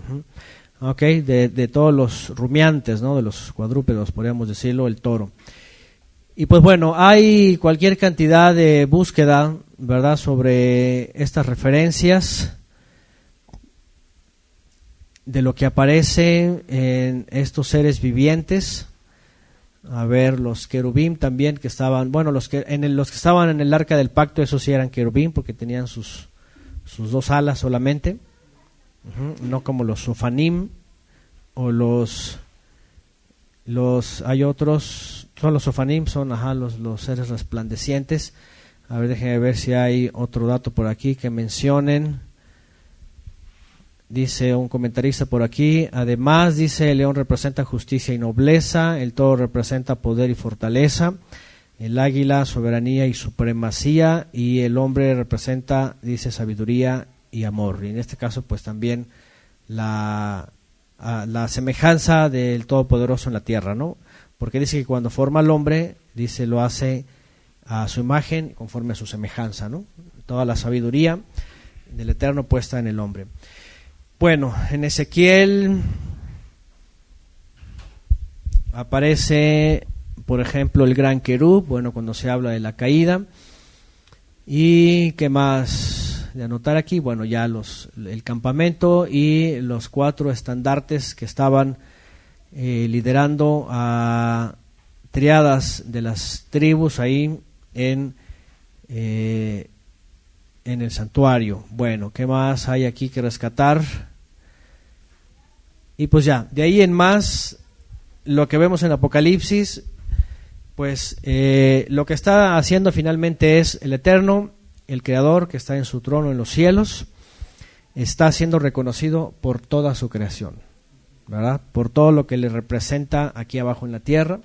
De todos los rumiantes, ¿no? De los cuadrúpedos, podríamos decirlo, el toro. Y pues bueno, hay cualquier cantidad de búsqueda, ¿verdad?, sobre estas referencias de lo que aparece en estos seres vivientes. A ver, los querubín también que estaban, bueno, los que estaban en el arca del pacto, esos sí eran querubín porque tenían sus 2 alas solamente, no como los sofanim o los hay otros, son los sofanim, son los seres resplandecientes. A ver, déjenme ver si hay otro dato por aquí que mencionen. Dice un comentarista por aquí, además, dice, el león representa justicia y nobleza, el toro representa poder y fortaleza, el águila soberanía y supremacía, y el hombre representa, dice, sabiduría y amor. Y en este caso, pues también la semejanza del Todopoderoso en la tierra, ¿no? Porque dice que cuando forma al hombre, dice, lo hace a su imagen, conforme a su semejanza, ¿no? Toda la sabiduría del Eterno puesta en el hombre. Bueno, en Ezequiel aparece, por ejemplo, el gran querub, bueno, cuando se habla de la caída. ¿Y qué más de anotar aquí? Bueno, ya el campamento y los 4 estandartes que estaban liderando a triadas de las tribus ahí en el santuario. Bueno, ¿qué más hay aquí que rescatar? Y pues ya, de ahí en más lo que vemos en Apocalipsis, pues lo que está haciendo finalmente es el Eterno, el Creador que está en su trono en los cielos, está siendo reconocido por toda su creación, ¿verdad? Por todo lo que le representa aquí abajo en la tierra,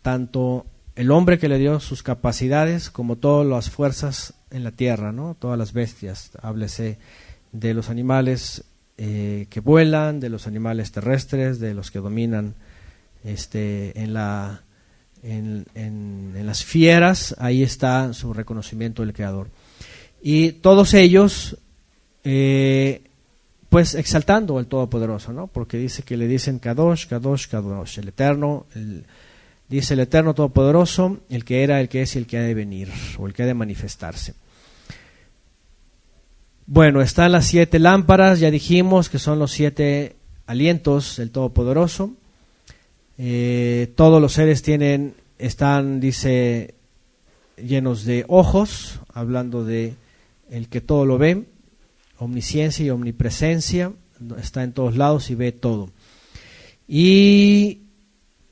tanto el hombre que le dio sus capacidades como todas las fuerzas en la tierra, ¿no? Todas las bestias, háblese de los animales que vuelan, de los animales terrestres, de los que dominan en las fieras, ahí está su reconocimiento del Creador. Y todos ellos, pues exaltando al Todopoderoso, ¿no? Porque dice que le dicen Kadosh, Kadosh, Kadosh, el Eterno, dice el Eterno Todopoderoso, el que era, el que es y el que ha de venir, o el que ha de manifestarse. Bueno, están las 7 lámparas, ya dijimos que son los 7 alientos del Todopoderoso. Todos los seres están, dice, llenos de ojos, hablando de el que todo lo ve, omnisciencia y omnipresencia, está en todos lados y ve todo. Y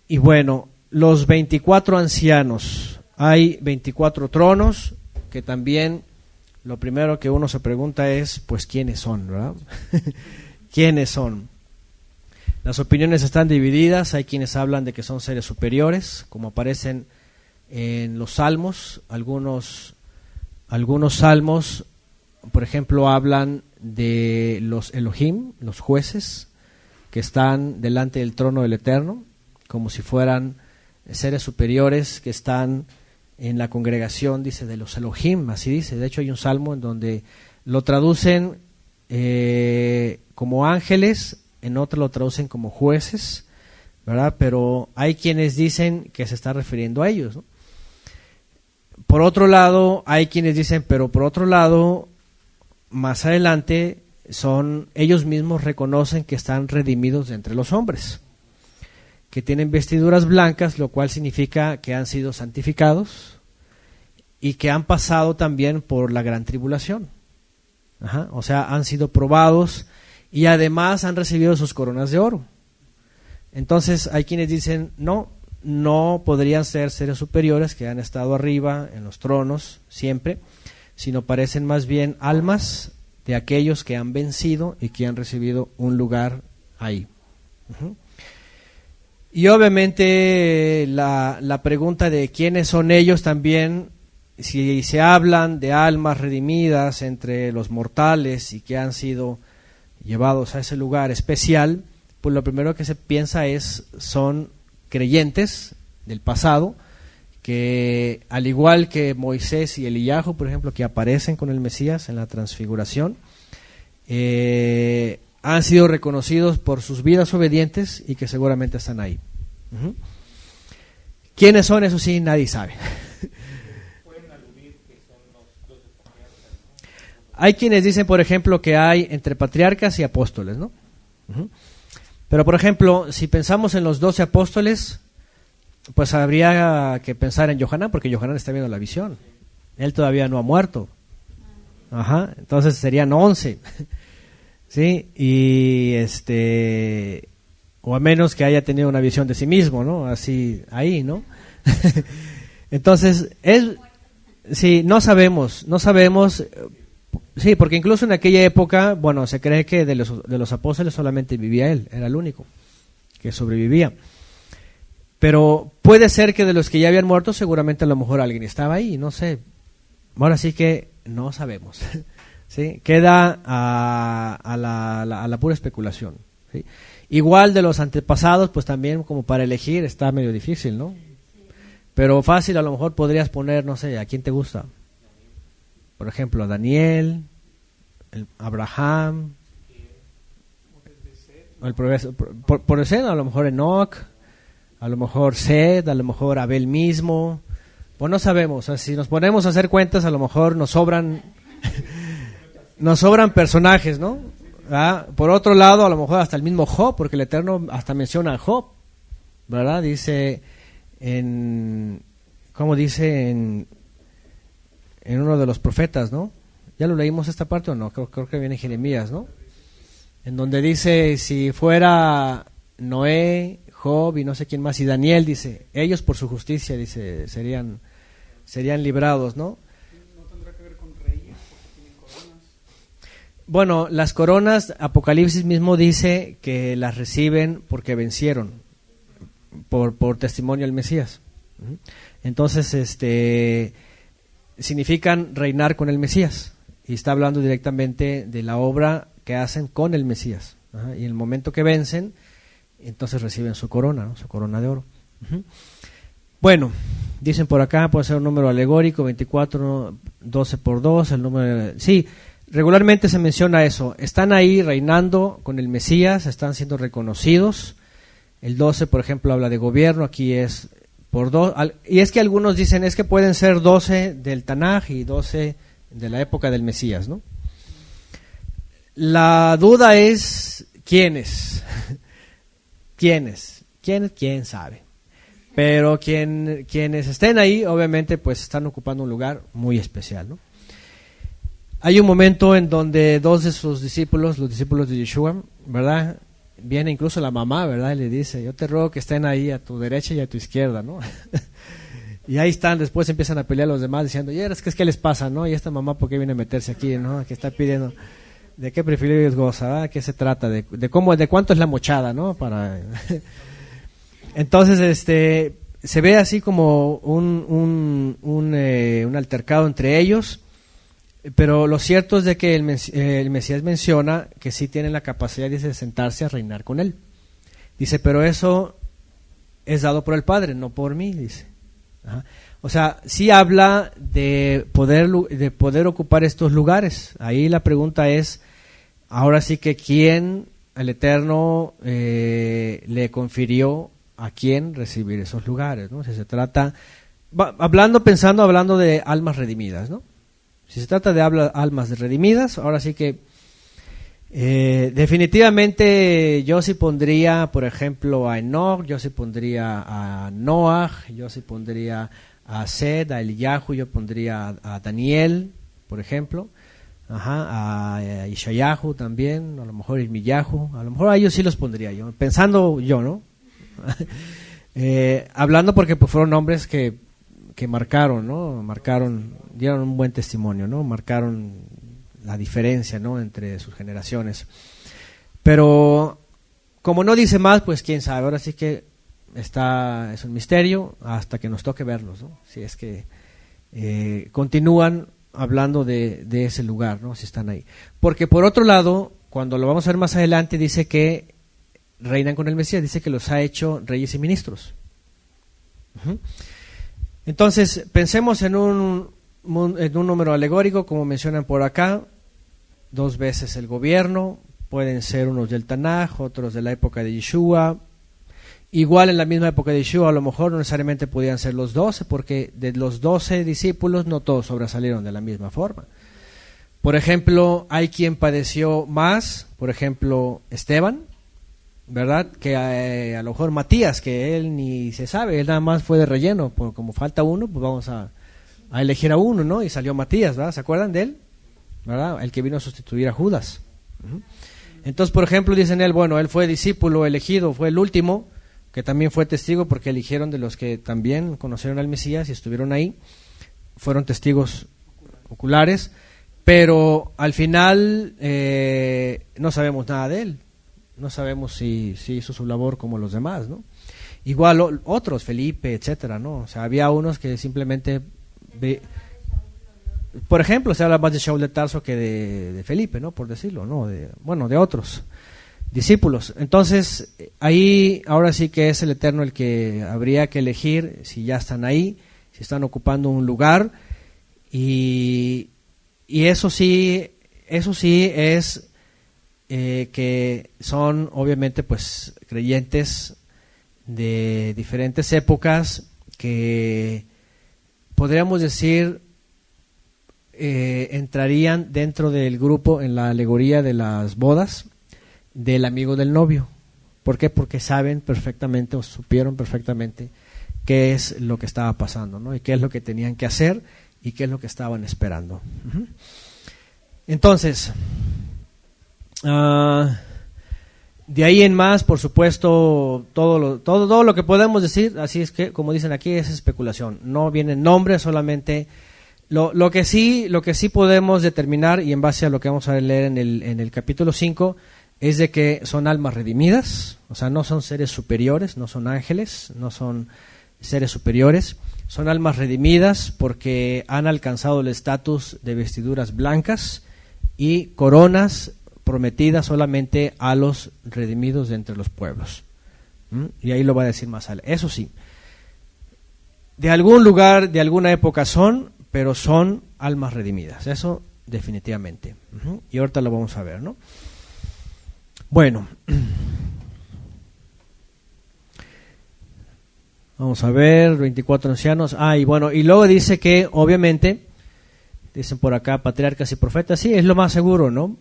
bueno, los 24 ancianos, hay 24 tronos, que también lo primero que uno se pregunta es, pues, ¿quiénes son, verdad? ¿Quiénes son? Las opiniones están divididas, hay quienes hablan de que son seres superiores, como aparecen en los salmos. Algunos salmos, por ejemplo, hablan de los Elohim, los jueces, que están delante del trono del Eterno, como si fueran seres superiores que están en la congregación, dice, de los Elohim, así dice. De hecho, hay un salmo en donde lo traducen como ángeles, en otro lo traducen como jueces, ¿verdad? Pero hay quienes dicen que se está refiriendo a ellos, ¿no? Por otro lado, hay quienes dicen, pero por otro lado, más adelante, ellos mismos reconocen que están redimidos de entre los hombres, que tienen vestiduras blancas, lo cual significa que han sido santificados y que han pasado también por la gran tribulación. O sea, han sido probados y además han recibido sus coronas de oro. Entonces hay quienes dicen, no podrían ser seres superiores que han estado arriba en los tronos siempre, sino parecen más bien almas de aquellos que han vencido y que han recibido un lugar ahí. Y obviamente la pregunta de quiénes son ellos también, si se hablan de almas redimidas entre los mortales y que han sido llevados a ese lugar especial, pues lo primero que se piensa son creyentes del pasado, que al igual que Moisés y Eliyahu, por ejemplo, que aparecen con el Mesías en la transfiguración, han sido reconocidos por sus vidas obedientes y que seguramente están ahí. ¿Quiénes son? Eso sí, nadie sabe. Pueden aludir que son los 12 patriarcas, ¿no? Hay quienes dicen, por ejemplo, que hay entre patriarcas y apóstoles, ¿no? Pero, por ejemplo, si pensamos en los 12 apóstoles, pues habría que pensar en Yohanan, porque Yohanan está viendo la visión. Él todavía no ha muerto. Entonces serían 11. ¿Sí? Y o a menos que haya tenido una visión de sí mismo, ¿no? Así, ahí, ¿no? Entonces, sí, no sabemos. Sí, porque incluso en aquella época, bueno, se cree que de los apóstoles solamente vivía él, era el único que sobrevivía. Pero puede ser que de los que ya habían muerto, seguramente a lo mejor alguien estaba ahí, no sé. Ahora sí que no sabemos. ¿Sí? Queda a la pura especulación. ¿Sí? Igual de los antepasados, pues también como para elegir está medio difícil, ¿no? Pero fácil, a lo mejor podrías poner, no sé, ¿a quién te gusta? Por ejemplo, a Daniel, Abraham, por ese, a lo mejor Enoch, a lo mejor Sed, a lo mejor Abel mismo. Pues no sabemos, o sea, si nos ponemos a hacer cuentas, a lo mejor nos sobran personajes, ¿no? Por otro lado, a lo mejor hasta el mismo Job, porque el Eterno hasta menciona a Job, ¿verdad? Dice ¿cómo dice en uno de los profetas, ¿no? ¿Ya lo leímos esta parte o no? Creo que viene Jeremías, ¿no? En donde dice, si fuera Noé, Job y no sé quién más, y Daniel, dice, ellos por su justicia, dice, serían librados, ¿no? ¿No tendrá que ver con reyes porque tienen coronas? Bueno, las coronas, Apocalipsis mismo dice que las reciben porque vencieron por testimonio del Mesías. Entonces, significan reinar con el Mesías, y está hablando directamente de la obra que hacen con el Mesías. Y en el momento que vencen, entonces reciben su corona, ¿no? Su corona de oro. Bueno, dicen por acá, puede ser un número alegórico, 24, 12 por 2, el número... Sí, regularmente se menciona eso. Están ahí reinando con el Mesías, están siendo reconocidos. El 12, por ejemplo, habla de gobierno, aquí es por 2. Y es que algunos dicen, es que pueden ser 12 del Tanaj y 12 de la época del Mesías, ¿no? La duda es, ¿quiénes? ¿Quiénes? ¿Quién sabe? Pero quienes estén ahí, obviamente, pues están ocupando un lugar muy especial, ¿no? Hay un momento en donde dos de sus discípulos, los discípulos de Yeshua, ¿verdad? Viene incluso la mamá, ¿verdad? Y le dice, yo te ruego que estén ahí a tu derecha y a tu izquierda, ¿no? Y ahí están, después empiezan a pelear los demás diciendo, y es que ¿qué les pasa, no? Y esta mamá, ¿por qué viene a meterse aquí, no? Que está pidiendo... ¿De qué privilegios goza? ¿De qué se trata? ¿De cuánto es la mochada, no? Entonces, se ve así como un altercado entre ellos, pero lo cierto es de que el Mesías menciona que sí tienen la capacidad, dice, de sentarse a reinar con él. Dice, pero eso es dado por el Padre, no por mí, dice. Ajá. O sea, sí habla de poder ocupar estos lugares. Ahí la pregunta es, ahora sí que quién, el Eterno, le confirió a quién recibir esos lugares, ¿no? Si se trata, hablando de almas redimidas, ¿no? Si se trata de almas redimidas, ahora sí que definitivamente yo sí pondría, por ejemplo, a Enoch, yo sí pondría a Noah, yo sí pondría a Sed, a Eliyahu, yo pondría a Daniel, por ejemplo, a Ishayahu también, a lo mejor Irmiyahu, a lo mejor a ellos sí los pondría yo, pensando yo, ¿no? Hablando porque pues, fueron hombres que marcaron, ¿no? Dieron un buen testimonio, ¿no? Marcaron la diferencia, ¿no? Entre sus generaciones. Pero como no dice más, pues quién sabe, ahora sí que es un misterio hasta que nos toque verlos, ¿no? Si es que continúan hablando de ese lugar, ¿no? Si están ahí. Porque por otro lado, cuando lo vamos a ver más adelante, dice que reinan con el Mesías, dice que los ha hecho reyes y ministros. Entonces, pensemos en un número alegórico, como mencionan por acá, 2 veces el gobierno, pueden ser unos del Tanaj, otros de la época de Yeshua. Igual en la misma época de Yeshua, a lo mejor no necesariamente podían ser los 12, porque de los 12 discípulos no todos sobresalieron de la misma forma. Por ejemplo, hay quien padeció más, por ejemplo, Esteban, ¿verdad? Que a lo mejor Matías, que él ni se sabe, él nada más fue de relleno, como falta uno, pues vamos a elegir a uno, ¿no? Y salió Matías, ¿verdad? ¿Se acuerdan de él? ¿Verdad? El que vino a sustituir a Judas. Entonces, por ejemplo, dicen él, bueno, él fue discípulo elegido, fue el último, que también fue testigo porque eligieron de los que también conocieron al Mesías y estuvieron ahí, fueron testigos oculares, pero al final no sabemos nada de él, no sabemos si hizo su labor como los demás, ¿no? Igual otros, Felipe, etcétera, ¿no? O sea, había unos que simplemente, por ejemplo, se habla más de Shaul de Tarso que de Felipe, ¿no? Por decirlo, ¿no? De otros discípulos. Entonces, ahí ahora sí que es el Eterno el que habría que elegir si ya están ahí, si están ocupando un lugar, y eso sí es que son obviamente pues creyentes de diferentes épocas que podríamos decir entrarían dentro del grupo en la alegoría de las bodas del amigo del novio. ¿Por qué? Porque saben perfectamente o supieron perfectamente qué es lo que estaba pasando, ¿no? Y qué es lo que tenían que hacer y qué es lo que estaban esperando. Entonces, De ahí en más, por supuesto, todo lo que podemos decir, así es que, como dicen aquí, es especulación. No viene nombre, solamente lo que sí podemos determinar, y en base a lo que vamos a leer en el capítulo 5, es de que son almas redimidas, o sea, no son seres superiores, no son ángeles, no son seres superiores, son almas redimidas porque han alcanzado el estatus de vestiduras blancas y coronas prometidas solamente a los redimidos de entre los pueblos. Y ahí lo va a decir más adelante. Eso sí, de algún lugar, de alguna época son, pero son almas redimidas, eso definitivamente. Y ahorita lo vamos a ver, ¿no? Bueno, vamos a ver, 24 ancianos. Y bueno, y luego dice que obviamente, dicen por acá, patriarcas y profetas, sí, es lo más seguro, ¿no?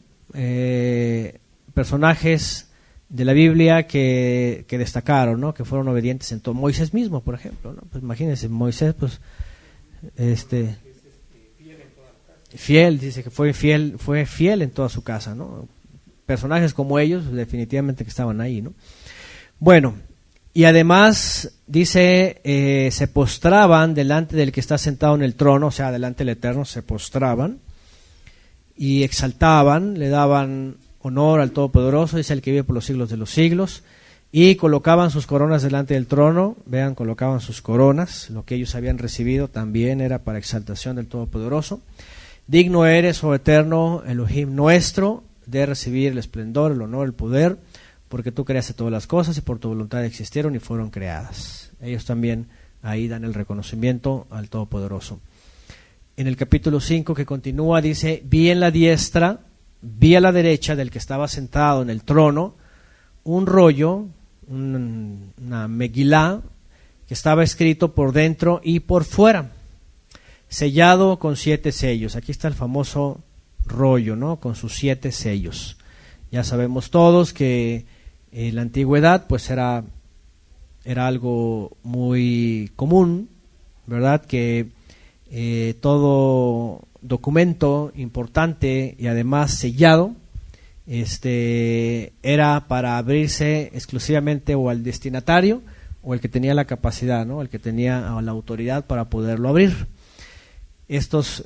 Personajes de la Biblia que destacaron, ¿no? Que fueron obedientes en todo. Moisés mismo, por ejemplo, ¿no? Pues imagínense, Moisés, pues, fiel, dice que fue fiel en toda su casa, ¿no? Personajes como ellos, definitivamente que estaban ahí, ¿no? Bueno, y además, dice, se postraban delante del que está sentado en el trono, o sea, delante del Eterno, se postraban y exaltaban, le daban honor al Todopoderoso, dice el que vive por los siglos de los siglos, y colocaban sus coronas delante del trono. Vean, colocaban sus coronas, lo que ellos habían recibido también era para exaltación del Todopoderoso. Digno eres, oh Eterno, Elohim nuestro, de recibir el esplendor, el honor, el poder, porque tú creaste todas las cosas y por tu voluntad existieron y fueron creadas. Ellos también ahí dan el reconocimiento al Todopoderoso. En el capítulo 5 que continúa dice, vi en la diestra, vi a la derecha del que estaba sentado en el trono, un rollo, una megilá, que estaba escrito por dentro y por fuera, sellado con 7 sellos. Aquí está el famoso rollo, ¿no? Con sus 7 sellos. Ya sabemos todos que en la antigüedad pues era algo muy común, ¿verdad? Que todo documento importante y además sellado era para abrirse exclusivamente o al destinatario o el que tenía la capacidad, ¿no? El que tenía la autoridad para poderlo abrir. Estos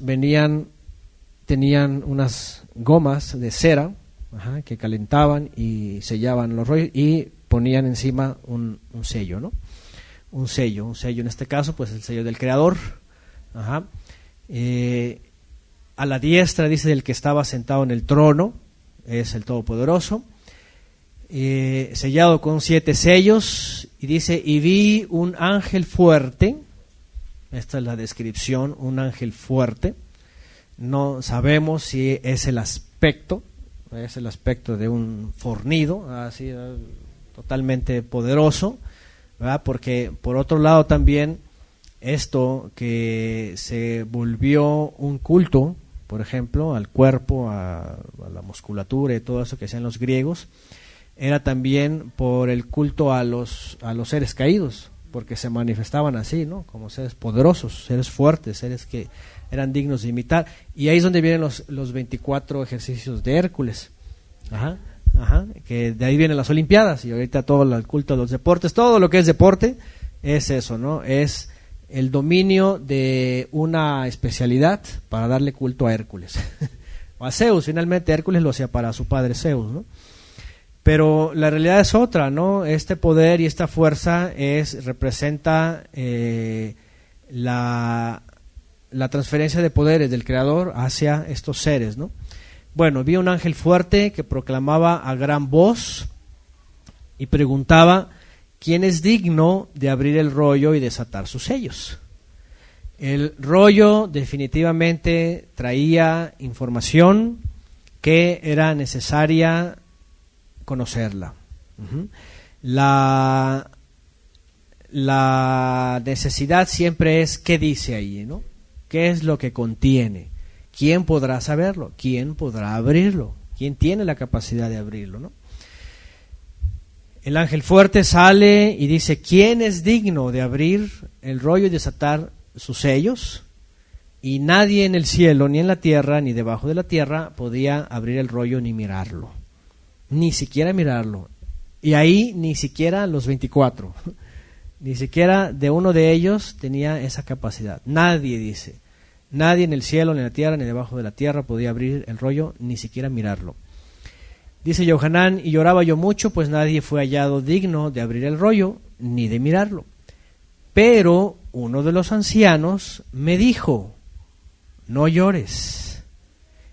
tenían unas gomas de cera, que calentaban y sellaban los rollos y ponían encima un sello, ¿no? Un sello en este caso, pues el sello del Creador. A la diestra, dice, del que estaba sentado en el trono, es el Todopoderoso, sellado con 7 sellos, y dice, y vi un ángel fuerte. Esta es la descripción, un ángel fuerte. No sabemos si es el aspecto de un fornido, así totalmente poderoso, ¿verdad? Porque por otro lado también esto que se volvió un culto, por ejemplo, al cuerpo, a la musculatura y todo eso que hacían los griegos, era también por el culto a los seres caídos, porque se manifestaban así, ¿no? Como seres poderosos, seres fuertes, seres que eran dignos de imitar. Y ahí es donde vienen los 24 ejercicios de Hércules. Que de ahí vienen las Olimpiadas, y ahorita todo el culto a los deportes, todo lo que es deporte es eso, ¿no? Es el dominio de una especialidad para darle culto a Hércules o a Zeus. Finalmente Hércules lo hacía para su padre Zeus, ¿no? Pero la realidad es otra, ¿no? Este poder y esta fuerza representa la transferencia de poderes del Creador hacia estos seres, ¿no? Bueno, vi un ángel fuerte que proclamaba a gran voz y preguntaba, ¿quién es digno de abrir el rollo y desatar sus sellos? El rollo definitivamente traía información que era necesaria conocerla. La necesidad siempre es qué dice ahí, ¿no? ¿Qué es lo que contiene? ¿Quién podrá saberlo? ¿Quién podrá abrirlo? ¿Quién tiene la capacidad de abrirlo, no? El ángel fuerte sale y dice, ¿quién es digno de abrir el rollo y desatar sus sellos? Y nadie en el cielo, ni en la tierra, ni debajo de la tierra podía abrir el rollo ni mirarlo. Ni siquiera mirarlo. Y ahí ni siquiera los 24, ni siquiera de uno de ellos tenía esa capacidad. Nadie, dice, nadie en el cielo, ni en la tierra, ni debajo de la tierra podía abrir el rollo, ni siquiera mirarlo. Dice Yohanan, y lloraba yo mucho, pues nadie fue hallado digno de abrir el rollo, ni de mirarlo. Pero uno de los ancianos me dijo, no llores.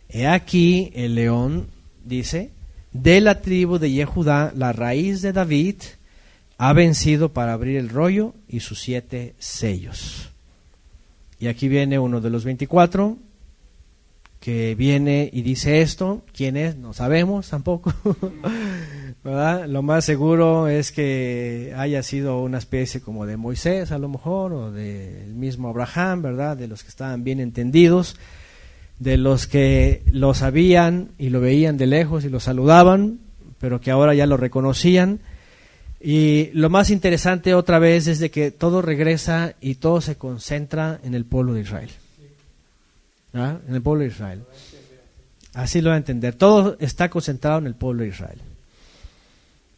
He aquí el león, dice, de la tribu de Yehudá, la raíz de David, ha vencido para abrir el rollo y sus 7 sellos. Y aquí viene uno de los 24, que viene y dice esto. ¿Quién es? No sabemos tampoco. ¿Verdad? Lo más seguro es que haya sido una especie como de Moisés, a lo mejor, o del mismo Abraham, ¿verdad? De los que estaban bien entendidos, de los que lo sabían y lo veían de lejos y lo saludaban, pero que ahora ya lo reconocían. Y lo más interesante otra vez es de que todo regresa y todo se concentra en el pueblo de Israel. ¿Ah? En el pueblo de Israel. Así lo va a entender. Todo está concentrado en el pueblo de Israel.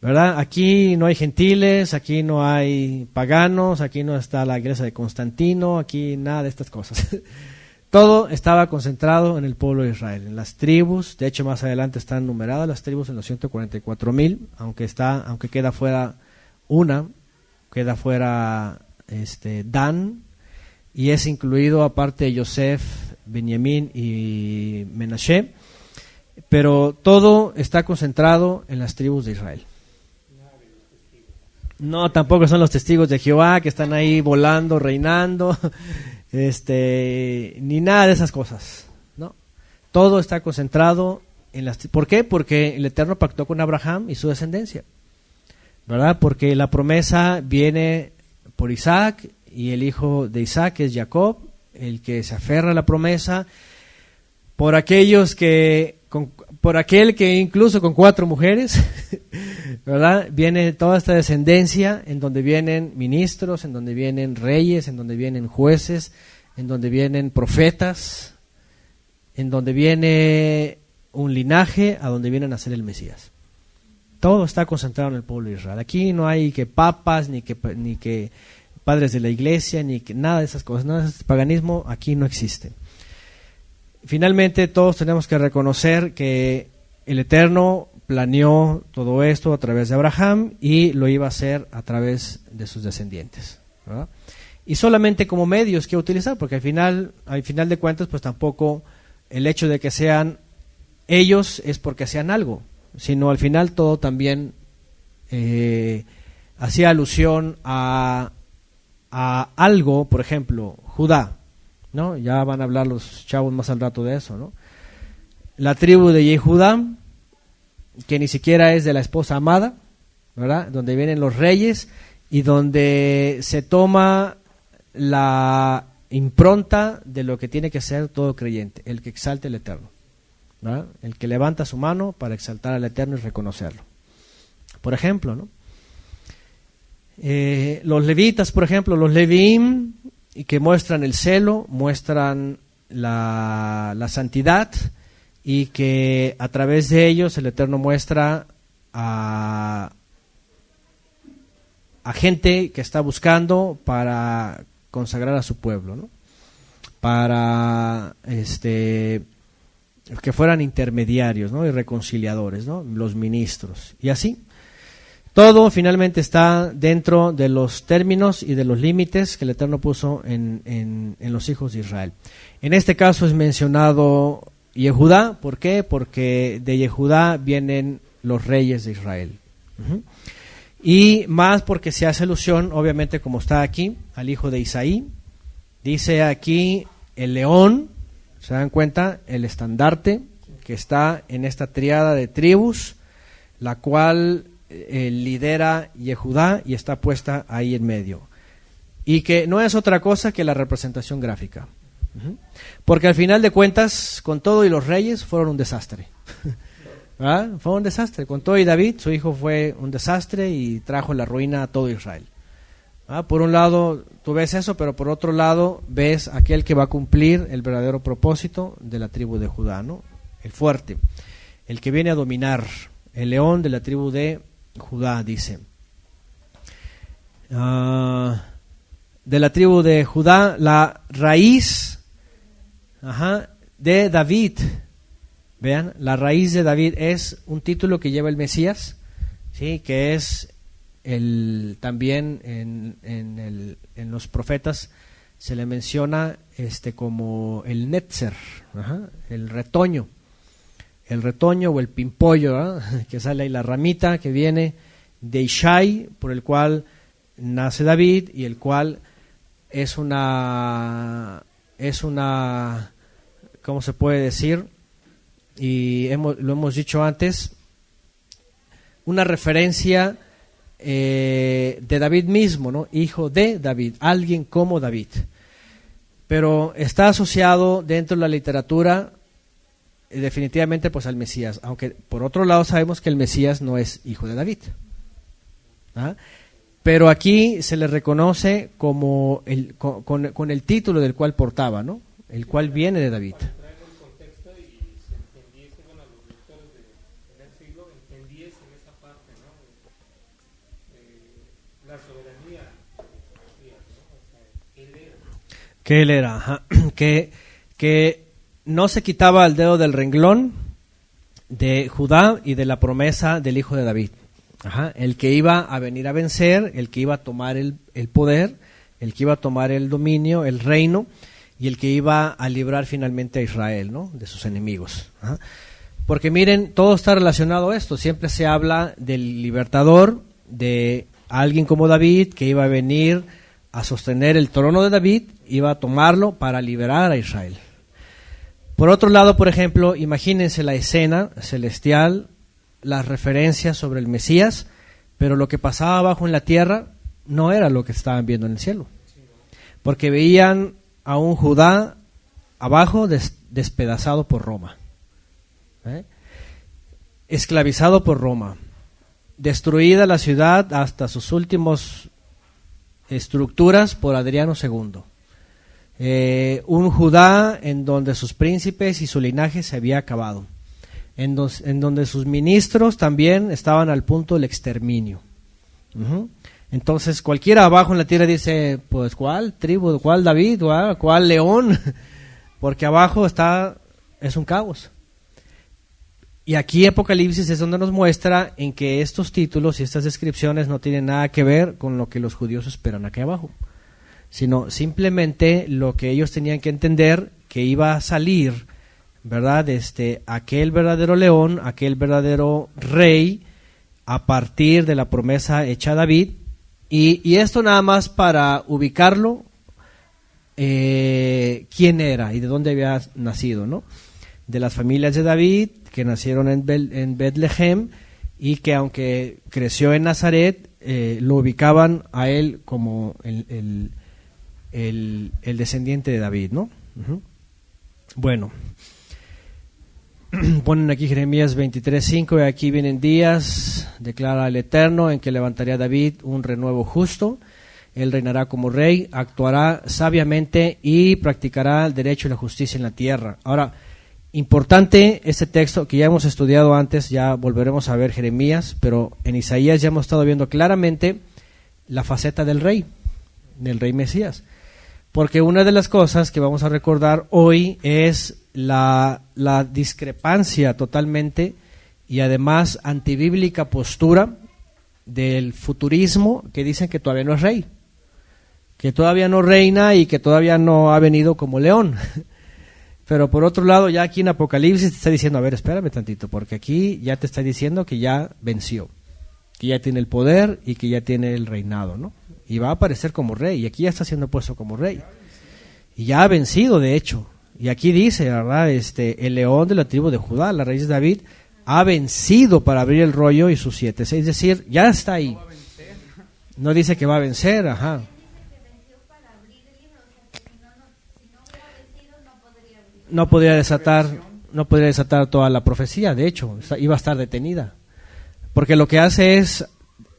¿Verdad? Aquí no hay gentiles, aquí no hay paganos, aquí no está la iglesia de Constantino, aquí nada de estas cosas. Todo estaba concentrado en el pueblo de Israel, en las tribus. De hecho, más adelante están numeradas las tribus en los 144,000, aunque queda fuera queda fuera Dan, y es incluido aparte de Yosef, Benjamín y Menashe, pero todo está concentrado en las tribus de Israel. No, tampoco son los testigos de Jehová que están ahí volando, reinando, ni nada de esas cosas, ¿no? Todo está concentrado en las. ¿Por qué? Porque el Eterno pactó con Abraham y su descendencia, ¿verdad? Porque la promesa viene por Isaac, y el hijo de Isaac es Jacob, el que se aferra a la promesa, por aquel que incluso con 4 mujeres, ¿verdad? Viene toda esta descendencia en donde vienen ministros, en donde vienen reyes, en donde vienen jueces, en donde vienen profetas, en donde viene un linaje a donde viene a nacer el Mesías. Todo está concentrado en el pueblo de Israel. Aquí no hay que papas, ni que padres de la iglesia, ni que nada de esas cosas. Nada de ese paganismo aquí no existe. Finalmente, todos tenemos que reconocer que el Eterno planeó todo esto a través de Abraham y lo iba a hacer a través de sus descendientes, ¿verdad? Y solamente como medios que utilizar, porque al final de cuentas, pues tampoco el hecho de que sean ellos es porque sean algo, sino al final todo también hacía alusión a algo. Por ejemplo, Judá, ¿no? Ya van a hablar los chavos más al rato de eso, ¿no? La tribu de Yehudá, que ni siquiera es de la esposa amada, ¿verdad? Donde vienen los reyes y donde se toma la impronta de lo que tiene que ser todo creyente, el que exalte al Eterno, ¿verdad? El que levanta su mano para exaltar al Eterno y reconocerlo. Por ejemplo, ¿no? Los levitas, por ejemplo, los leviim, y que muestran el celo, muestran la santidad, y que a través de ellos el Eterno muestra a gente que está buscando para consagrar a su pueblo, ¿no? Para que fueran intermediarios, ¿no? Y reconciliadores, ¿no? Los ministros, y así. Todo finalmente está dentro de los términos y de los límites que el Eterno puso en los hijos de Israel. En este caso es mencionado Yehudá. ¿Por qué? Porque de Yehudá vienen los reyes de Israel. Y más porque se hace alusión, obviamente, como está aquí, al hijo de Isaí. Dice aquí el león, ¿se dan cuenta? El estandarte que está en esta triada de tribus, la cual lidera Yehudá y está puesta ahí en medio. Y que no es otra cosa que la representación gráfica. Porque al final de cuentas, con todo y los reyes fueron un desastre. ¿Verdad? Fue un desastre. Con todo y David, su hijo, fue un desastre y trajo la ruina a todo Israel. ¿Verdad? Por un lado tú ves eso, pero por otro lado ves aquel que va a cumplir el verdadero propósito de la tribu de Judá, ¿no? El fuerte, el que viene a dominar, el león de la tribu de Judá, dice. De la tribu de Judá, la raíz de David. Vean, la raíz de David es un título que lleva el Mesías, ¿sí? Que es también en los profetas se le menciona como el Netzer, el retoño o el pimpollo, ¿verdad? Que sale ahí la ramita que viene de Ishai, por el cual nace David, y el cual es una ¿cómo se puede decir? Y lo hemos dicho antes, una referencia de David mismo, ¿no? Hijo de David, alguien como David. Pero está asociado dentro de la literatura definitivamente pues al Mesías, aunque por otro lado sabemos que el Mesías no es hijo de David. Pero aquí se le reconoce como con el título del cual portaba, ¿no? El cual viene de David. Que él era, que no se quitaba el dedo del renglón de Judá y de la promesa del hijo de David. El que iba a venir a vencer, el que iba a tomar el poder, el que iba a tomar el dominio, el reino, y el que iba a librar finalmente a Israel, ¿no? De sus enemigos. Porque miren, todo está relacionado a esto. Siempre se habla del libertador, de alguien como David, que iba a venir a sostener el trono de David, iba a tomarlo para liberar a Israel. Por otro lado, por ejemplo, imagínense la escena celestial, las referencias sobre el Mesías, pero lo que pasaba abajo en la tierra no era lo que estaban viendo en el cielo, porque veían a un Judá abajo despedazado por Roma, esclavizado por Roma, destruida la ciudad hasta sus últimos estructuras por Adriano II. Un Judá en donde sus príncipes y su linaje se había acabado, en donde sus ministros también estaban al punto del exterminio. Entonces cualquiera abajo en la tierra dice, pues ¿cuál tribu? ¿Cuál David? ¿Cuál león? Porque abajo es un caos. Y aquí Apocalipsis es donde nos muestra en que estos títulos y estas descripciones no tienen nada que ver con lo que los judíos esperan aquí abajo, sino simplemente lo que ellos tenían que entender, que iba a salir, ¿verdad? Aquel verdadero león, aquel verdadero rey, a partir de la promesa hecha a David, y esto nada más para ubicarlo, quién era y de dónde había nacido, ¿no? De las familias de David, que nacieron en Betlehem, y que aunque creció en Nazaret, lo ubicaban a él como el descendiente de David, ¿no? Bueno, ponen aquí Jeremías 23:5, y aquí vienen días, declara el Eterno, en que levantaría a David un renuevo justo. Él reinará como rey, actuará sabiamente y practicará el derecho y la justicia en la tierra. Ahora, importante este texto que ya hemos estudiado antes, ya volveremos a ver Jeremías, pero en Isaías ya hemos estado viendo claramente la faceta del rey Mesías. Porque una de las cosas que vamos a recordar hoy es la discrepancia totalmente y además antibíblica postura del futurismo, que dicen que todavía no es rey, que todavía no reina y que todavía no ha venido como león. Pero por otro lado, ya aquí en Apocalipsis te está diciendo, a ver, espérame tantito, porque aquí ya te está diciendo que ya venció, que ya tiene el poder y que ya tiene el reinado, ¿no? Y va a aparecer como rey, y aquí ya está siendo puesto como rey. Y ya ha vencido, de hecho. Y aquí dice, ¿verdad? El león de la tribu de Judá, la raíz de David, ha vencido para abrir el rollo y sus 7. Es decir, ya está ahí. No dice que va a vencer, ajá. No podría desatar toda la profecía, de hecho, iba a estar detenida. Porque lo que hace es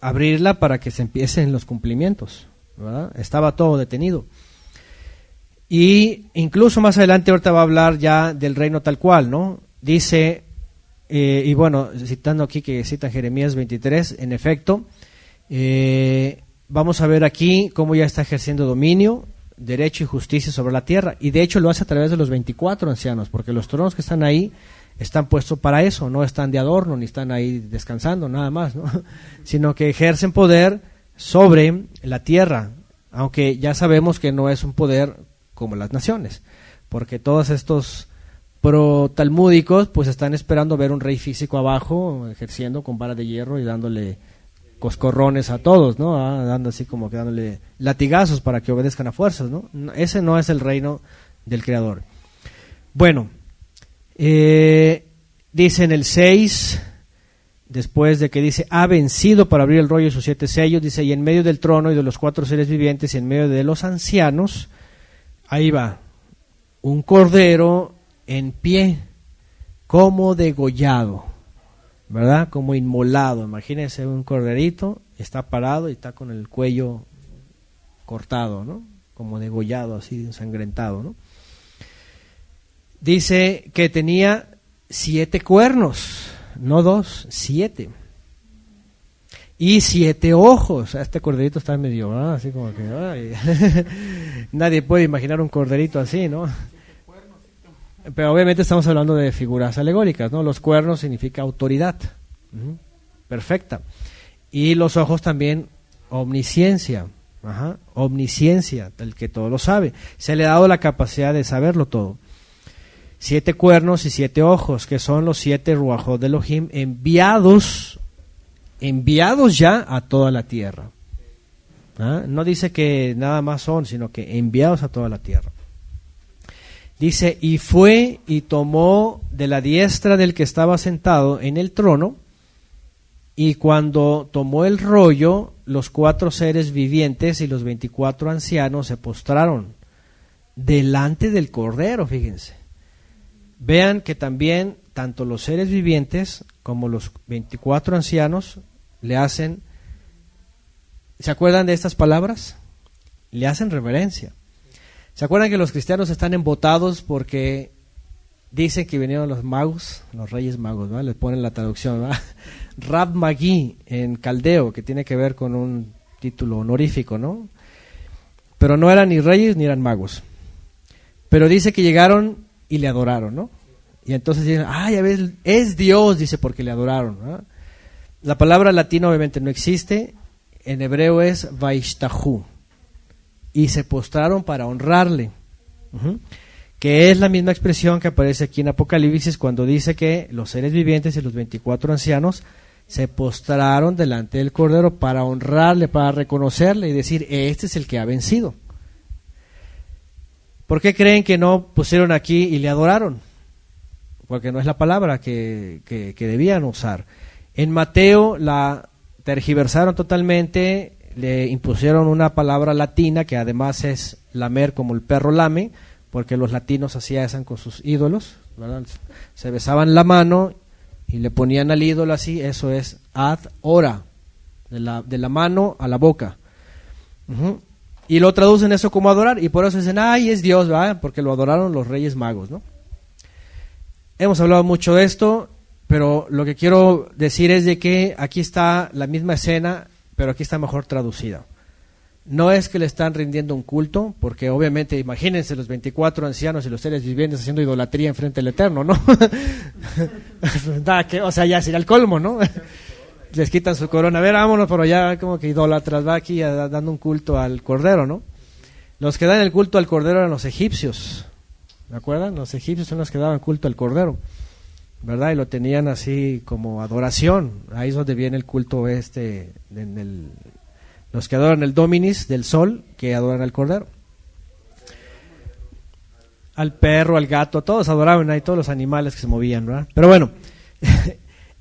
abrirla para que se empiecen los cumplimientos, ¿verdad? Estaba todo detenido. Y incluso más adelante ahorita va a hablar ya del reino tal cual, ¿no? Dice y bueno, citando aquí que cita Jeremías 23, en efecto, vamos a ver aquí cómo ya está ejerciendo dominio, derecho y justicia sobre la tierra, y de hecho lo hace a través de los 24 ancianos, porque los tronos que están ahí están puestos para eso, no están de adorno, ni están ahí descansando, nada más, ¿no? Sino que ejercen poder sobre la tierra, aunque ya sabemos que no es un poder como las naciones, porque todos estos pro-talmúdicos pues están esperando ver un rey físico abajo, ejerciendo con vara de hierro y dándole coscorrones a todos, ¿no? Dando así como que dándole latigazos para que obedezcan a fuerzas, ¿no? Ese no es el reino del Creador. Bueno, dice en el 6, después de que dice, ha vencido para abrir el rollo de sus 7 sellos, dice, y en medio del trono y de los 4 seres vivientes y en medio de los ancianos, ahí va, un cordero en pie, como degollado, ¿verdad? Como inmolado. Imagínense un corderito, está parado y está con el cuello cortado, ¿no? Como degollado, así ensangrentado, ¿no? Dice que tenía 7 cuernos, no 2, 7. Y 7 ojos. Este corderito está medio, ¿verdad? Así como que, ay. Nadie puede imaginar un corderito así, ¿no? Pero obviamente estamos hablando de figuras alegóricas, ¿no? Los cuernos significa autoridad, perfecta. Y los ojos también omnisciencia, omnisciencia, el que todo lo sabe. Se le ha dado la capacidad de saberlo todo. 7 cuernos y 7 ojos, que son los 7 ruajot de Elohim, enviados ya a toda la tierra. No dice que nada más son, sino que enviados a toda la tierra. Dice, y fue y tomó de la diestra del que estaba sentado en el trono, y cuando tomó el rollo, los 4 seres vivientes y los 24 ancianos se postraron delante del Cordero, fíjense. Vean que también tanto los seres vivientes como los 24 ancianos le hacen, ¿se acuerdan de estas palabras? Le hacen reverencia. ¿Se acuerdan que los cristianos están embotados porque dicen que vinieron los magos, los reyes magos, ¿verdad? Les ponen la traducción, ¿verdad? Rab Magí en caldeo, que tiene que ver con un título honorífico, ¿no? Pero no eran ni reyes ni eran magos. Pero dice que llegaron y le adoraron, ¿no? Y entonces dicen, ya ves, es Dios, dice, porque le adoraron, ¿no? La palabra latina obviamente no existe, en hebreo es vaishtahu. Y se postraron para honrarle, que es la misma expresión que aparece aquí en Apocalipsis cuando dice que los seres vivientes y los 24 ancianos se postraron delante del Cordero para honrarle, para reconocerle y decir, este es el que ha vencido. ¿Por qué creen que no pusieron aquí y le adoraron? Porque no es la palabra que debían usar. En Mateo la tergiversaron totalmente, le impusieron una palabra latina que además es lamer como el perro lame, porque los latinos hacían eso con sus ídolos, ¿verdad? Se besaban la mano y le ponían al ídolo así, eso es ad ora, de la mano a la boca. Y lo traducen eso como adorar, y por eso dicen, es Dios, ¿verdad? Porque lo adoraron los reyes magos, ¿no? Hemos hablado mucho de esto, pero lo que quiero decir es de que aquí está la misma escena, pero aquí está mejor traducida. No es que le están rindiendo un culto, porque obviamente imagínense los 24 ancianos y los seres vivientes haciendo idolatría enfrente del Eterno, ¿no? O sea, ya sería el colmo, ¿no? Les quitan su corona, a ver, vámonos, pero ya como que idólatras, va aquí dando un culto al Cordero, ¿no? Los que dan el culto al Cordero eran los egipcios, ¿me acuerdan? Los egipcios son los que daban culto al Cordero, ¿verdad? Y lo tenían así como adoración. Ahí es donde viene el culto los que adoran el Dominis del sol, que adoran al Cordero. Al perro, al gato, todos adoraban ahí, todos los animales que se movían, ¿verdad? Pero bueno,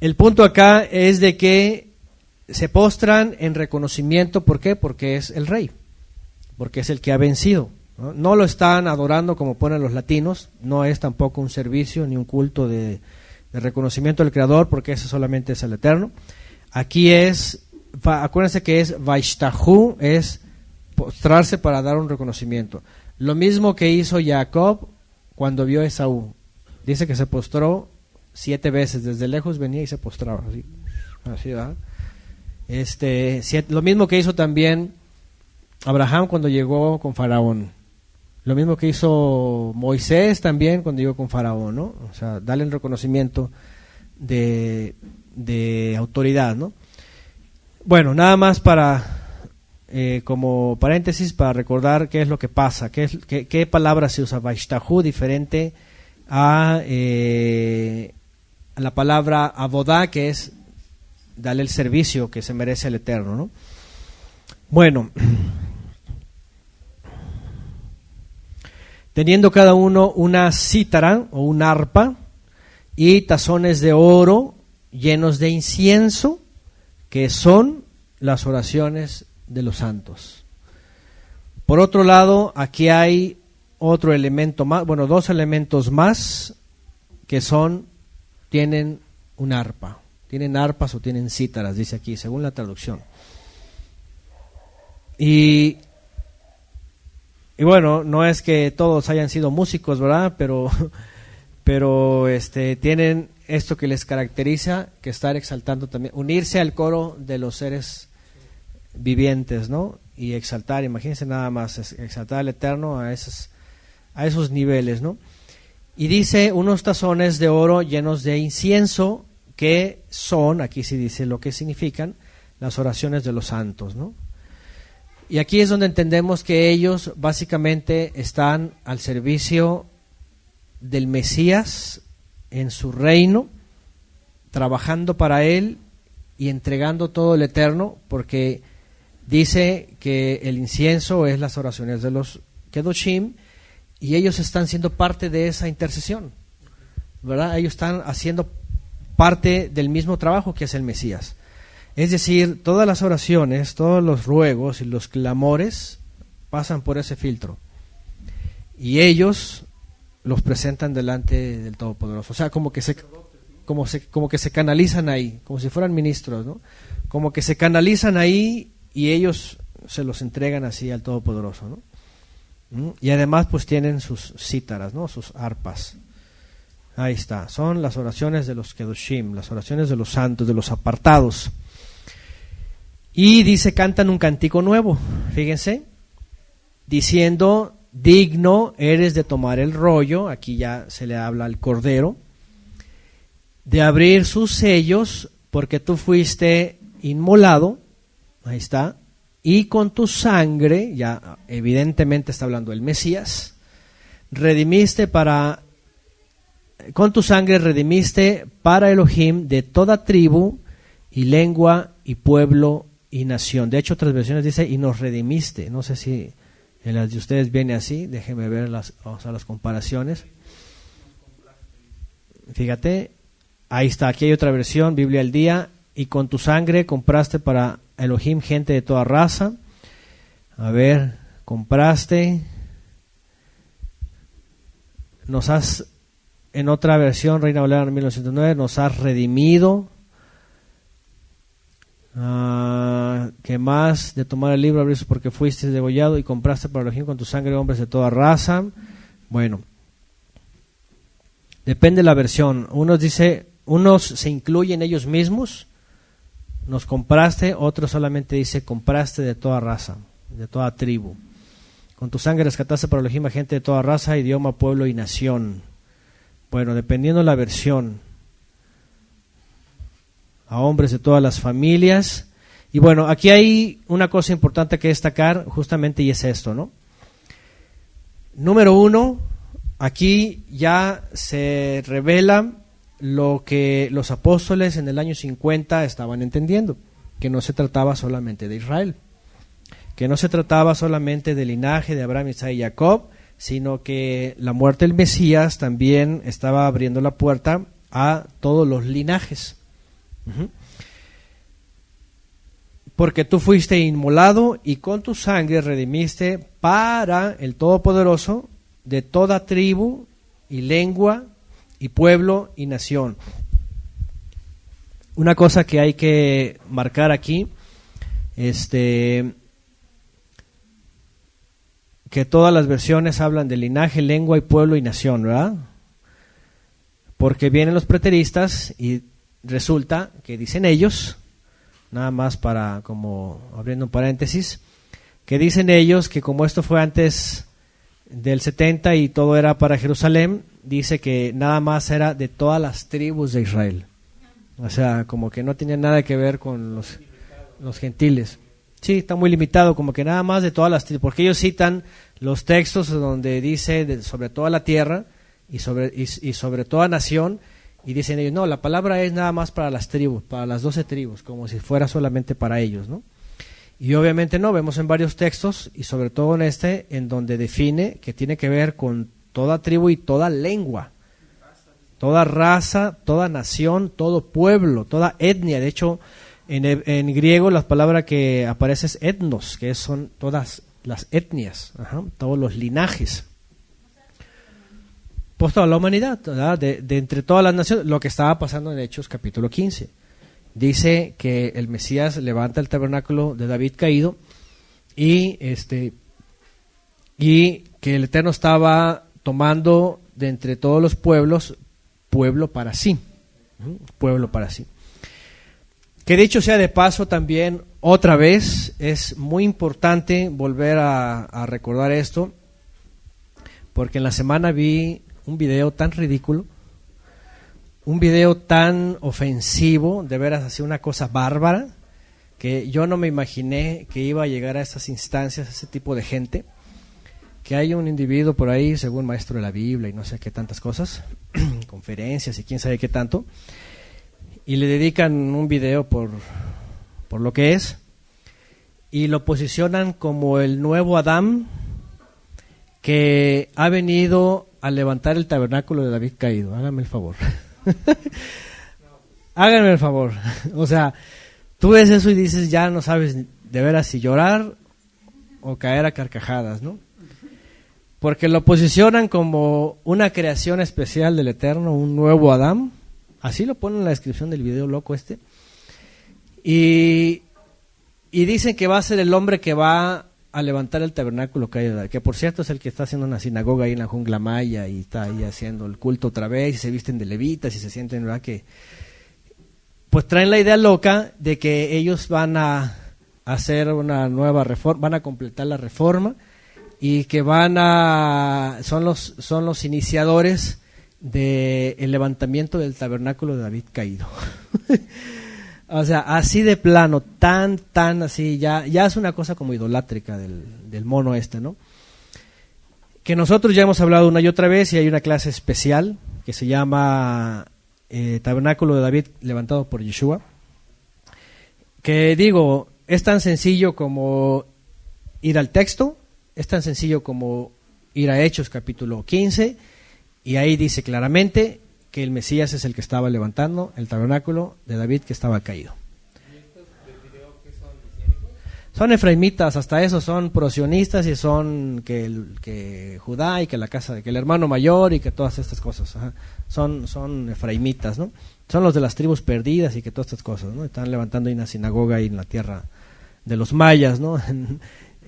el punto acá es de que se postran en reconocimiento. ¿Por qué? Porque es el rey, porque es el que ha vencido. No lo están adorando como ponen los latinos, no es tampoco un servicio ni un culto de reconocimiento del Creador, porque ese solamente es el Eterno. Aquí acuérdense que es vaishtahu, es postrarse para dar un reconocimiento. Lo mismo que hizo Jacob cuando vio a Esaú. Dice que se postró 7 veces, desde lejos venía y se postraba, así, ¿verdad? Lo mismo que hizo también Abraham cuando llegó con Faraón, lo mismo que hizo Moisés también cuando llegó con Faraón, ¿no? O sea, darle el reconocimiento de autoridad, ¿no? Bueno, nada más como paréntesis para recordar qué es lo que pasa, qué palabra se usa, Vaishtahu, diferente a la palabra Abodá, que es darle el servicio que se merece el Eterno, ¿no? Bueno, teniendo cada uno una cítara o un arpa y tazones de oro llenos de incienso, que son las oraciones de los santos. Por otro lado, aquí hay otro elemento más, bueno, 2 elementos más que tienen un arpa, tienen arpas o tienen cítaras, dice aquí, según la traducción. Y bueno, no es que todos hayan sido músicos, ¿verdad? Pero tienen esto que les caracteriza, que estar exaltando también, unirse al coro de los seres vivientes, ¿no? Y exaltar, imagínense nada más, exaltar al Eterno a esos niveles, ¿no? Y dice unos tazones de oro llenos de incienso, que son, aquí sí dice lo que significan, las oraciones de los santos, ¿no? Y aquí es donde entendemos que ellos básicamente están al servicio del Mesías en su reino, trabajando para él y entregando todo el Eterno, porque dice que el incienso es las oraciones de los Kedoshim y ellos están siendo parte de esa intercesión, ¿verdad? Ellos están haciendo parte del mismo trabajo que hace el Mesías. Es decir, todas las oraciones, todos los ruegos y los clamores pasan por ese filtro y ellos los presentan delante del Todopoderoso. O sea, como que se canalizan ahí, como si fueran ministros, ¿no? Como que se canalizan ahí y ellos se los entregan así al Todopoderoso, ¿no? Y además pues tienen sus cítaras, ¿no? Sus arpas. Ahí está, son las oraciones de los Kedoshim, las oraciones de los santos, de los apartados. Y dice, cantan un cántico nuevo, fíjense, diciendo, digno eres de tomar el rollo, aquí ya se le habla al Cordero, de abrir sus sellos, porque tú fuiste inmolado, ahí está, y con tu sangre, ya evidentemente está hablando el Mesías, con tu sangre redimiste para Elohim de toda tribu y lengua y pueblo y nación. De hecho, otras versiones dice, y nos redimiste. No sé si en las de ustedes viene así, déjenme ver las comparaciones. Fíjate, ahí está, aquí hay otra versión, Biblia al día, y con tu sangre compraste para Elohim gente de toda raza. A ver, compraste, en otra versión, Reina Valera 1909, nos has redimido. ¿Qué más? De tomar el libro, abrirse porque fuiste degollado y compraste para Elohim con tu sangre hombres de toda raza. Bueno, depende de la versión. Unos se incluyen ellos mismos, nos compraste, otros solamente dice compraste de toda raza, de toda tribu. Con tu sangre rescataste para Elohim a gente de toda raza, idioma, pueblo y nación. Bueno, dependiendo de la versión, a hombres de todas las familias. Y bueno, aquí hay una cosa importante que destacar justamente, y es esto, ¿no? Número 1, aquí ya se revela lo que los apóstoles en el año 50 estaban entendiendo, que no se trataba solamente de Israel, que no se trataba solamente del linaje de Abraham, Isaac y Jacob, sino que la muerte del Mesías también estaba abriendo la puerta a todos los linajes. Porque tú fuiste inmolado y con tu sangre redimiste para el Todopoderoso de toda tribu y lengua y pueblo y nación. Una cosa que hay que marcar aquí, que todas las versiones hablan de linaje, lengua y pueblo y nación, ¿verdad? porque vienen los preteristas y resulta que dicen ellos, nada más para como abriendo un paréntesis, que dicen ellos que como esto fue antes del 70 y todo era para Jerusalén, dice que nada más era de todas las tribus de Israel. O sea, como que no tenía nada que ver con los gentiles. Sí, está muy limitado, como que nada más de todas las tribus, porque ellos citan los textos donde dice sobre toda la tierra y sobre toda nación, y dicen ellos, no, la palabra es nada más para las tribus, para las 12 tribus, como si fuera solamente para ellos, ¿no? Y obviamente no, vemos en varios textos, y sobre todo en este, en donde define que tiene que ver con toda tribu y toda lengua, toda raza, toda nación, todo pueblo, toda etnia. De hecho, en griego la palabra que aparece es etnos, que son todas las etnias, todos los linajes. Pues toda la humanidad, ¿verdad? De entre todas las naciones, lo que estaba pasando en Hechos capítulo 15. Dice que el Mesías levanta el tabernáculo de David caído y que el Eterno estaba tomando de entre todos los pueblos pueblo para sí, pueblo para sí. Que dicho sea de paso también, otra vez, es muy importante volver a recordar esto, porque en la semana vi un video tan ridículo, un video tan ofensivo, de veras así una cosa bárbara, que yo no me imaginé que iba a llegar a esas instancias, ese tipo de gente, que hay un individuo por ahí, según maestro de la Biblia y no sé qué tantas cosas, conferencias y quién sabe qué tanto, y le dedican un video por lo que es, y lo posicionan como el nuevo Adán que ha venido a levantar el tabernáculo de David caído. Háganme el favor. Háganme el favor. O sea, tú ves eso y dices, ya no sabes de veras si llorar o caer a carcajadas, ¿no? Porque lo posicionan como una creación especial del Eterno, un nuevo Adán. Así lo ponen en la descripción del video loco este. Y dicen que va a ser el hombre que va a levantar el tabernáculo caído, que por cierto es el que está haciendo una sinagoga ahí en la jungla maya y está ahí haciendo el culto otra vez y se visten de levitas y se sienten, ¿verdad? Que pues traen la idea loca de que ellos van a hacer una nueva reforma, van a completar la reforma y que son los iniciadores del levantamiento del tabernáculo de David caído. O sea, así de plano, tan así, ya es una cosa como idolátrica del mono este, ¿no? Que nosotros ya hemos hablado una y otra vez y hay una clase especial que se llama Tabernáculo de David levantado por Yeshua. Que digo, es tan sencillo como ir al texto, es tan sencillo como ir a Hechos capítulo 15 y ahí dice claramente que el Mesías es el que estaba levantando el tabernáculo de David que estaba caído. ¿Y estos del video qué son, mesiánicos? Son efraimitas, hasta eso son prosionistas y son que Judá y que la casa, que el hermano mayor y que todas estas cosas. Ajá. Son efraimitas, ¿no? Son los de las tribus perdidas y que todas estas cosas, ¿no? Están levantando una sinagoga ahí en la tierra de los mayas, ¿no?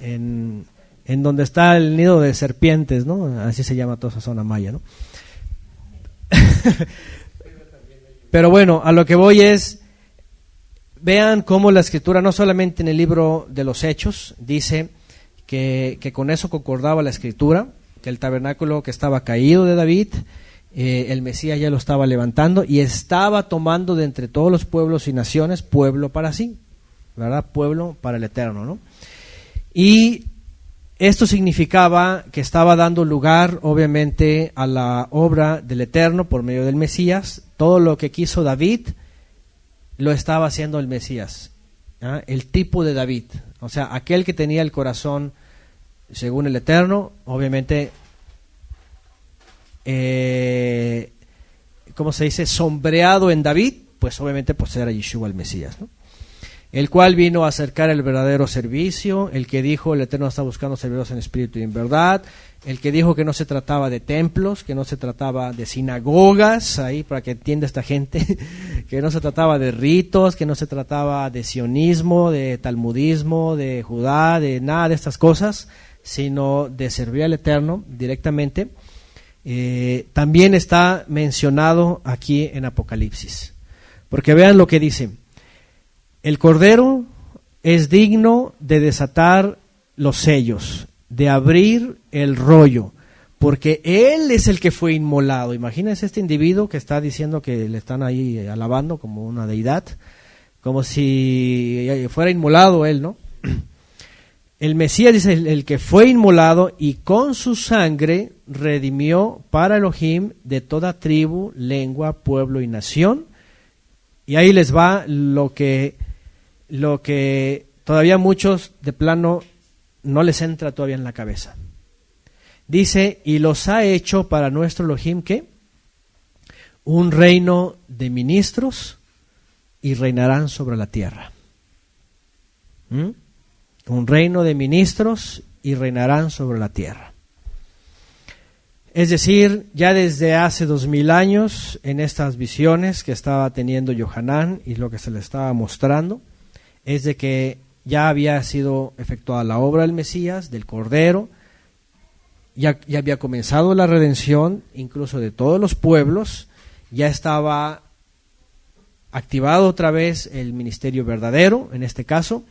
En donde está el nido de serpientes, ¿no? Así se llama toda esa zona maya, ¿no? Pero bueno, a lo que voy es, vean cómo la escritura, no solamente en el libro de los Hechos, dice que con eso concordaba la escritura, que el tabernáculo que estaba caído de David, el Mesías ya lo estaba levantando y estaba tomando de entre todos los pueblos y naciones pueblo para sí, ¿verdad? Pueblo para el Eterno, ¿no? Y esto significaba que estaba dando lugar, obviamente, a la obra del Eterno por medio del Mesías. Todo lo que quiso David lo estaba haciendo el Mesías, ¿ah? El tipo de David, o sea, aquel que tenía el corazón según el Eterno, obviamente, ¿cómo se dice? Sombreado en David, pues obviamente pues era Yeshua el Mesías, ¿no? El cual vino a acercar el verdadero servicio, el que dijo el Eterno está buscando servidores en espíritu y en verdad, el que dijo que no se trataba de templos, que no se trataba de sinagogas, ahí para que entienda esta gente, que no se trataba de ritos, que no se trataba de sionismo, de talmudismo, de Judá, de nada de estas cosas, sino de servir al Eterno directamente, también está mencionado aquí en Apocalipsis. Porque vean lo que dice: el Cordero es digno de desatar los sellos, de abrir el rollo, porque Él es el que fue inmolado. Imagínense este individuo que está diciendo que le están ahí alabando como una deidad, como si fuera inmolado Él, ¿no? El Mesías dice, el que fue inmolado, y con su sangre redimió para Elohim de toda tribu, lengua, pueblo y nación. Y ahí les va lo que todavía muchos de plano no les entra todavía en la cabeza. Dice, y los ha hecho para nuestro Elohim, ¿qué? Un reino de ministros, y reinarán sobre la tierra. Un reino de ministros, y reinarán sobre la tierra. Es decir, ya desde hace 2000 años, en estas visiones que estaba teniendo Yohanan y lo que se le estaba mostrando, es de que ya había sido efectuada la obra del Mesías, del Cordero, ya había comenzado la redención, incluso de todos los pueblos, ya estaba activado otra vez el ministerio verdadero, en este caso,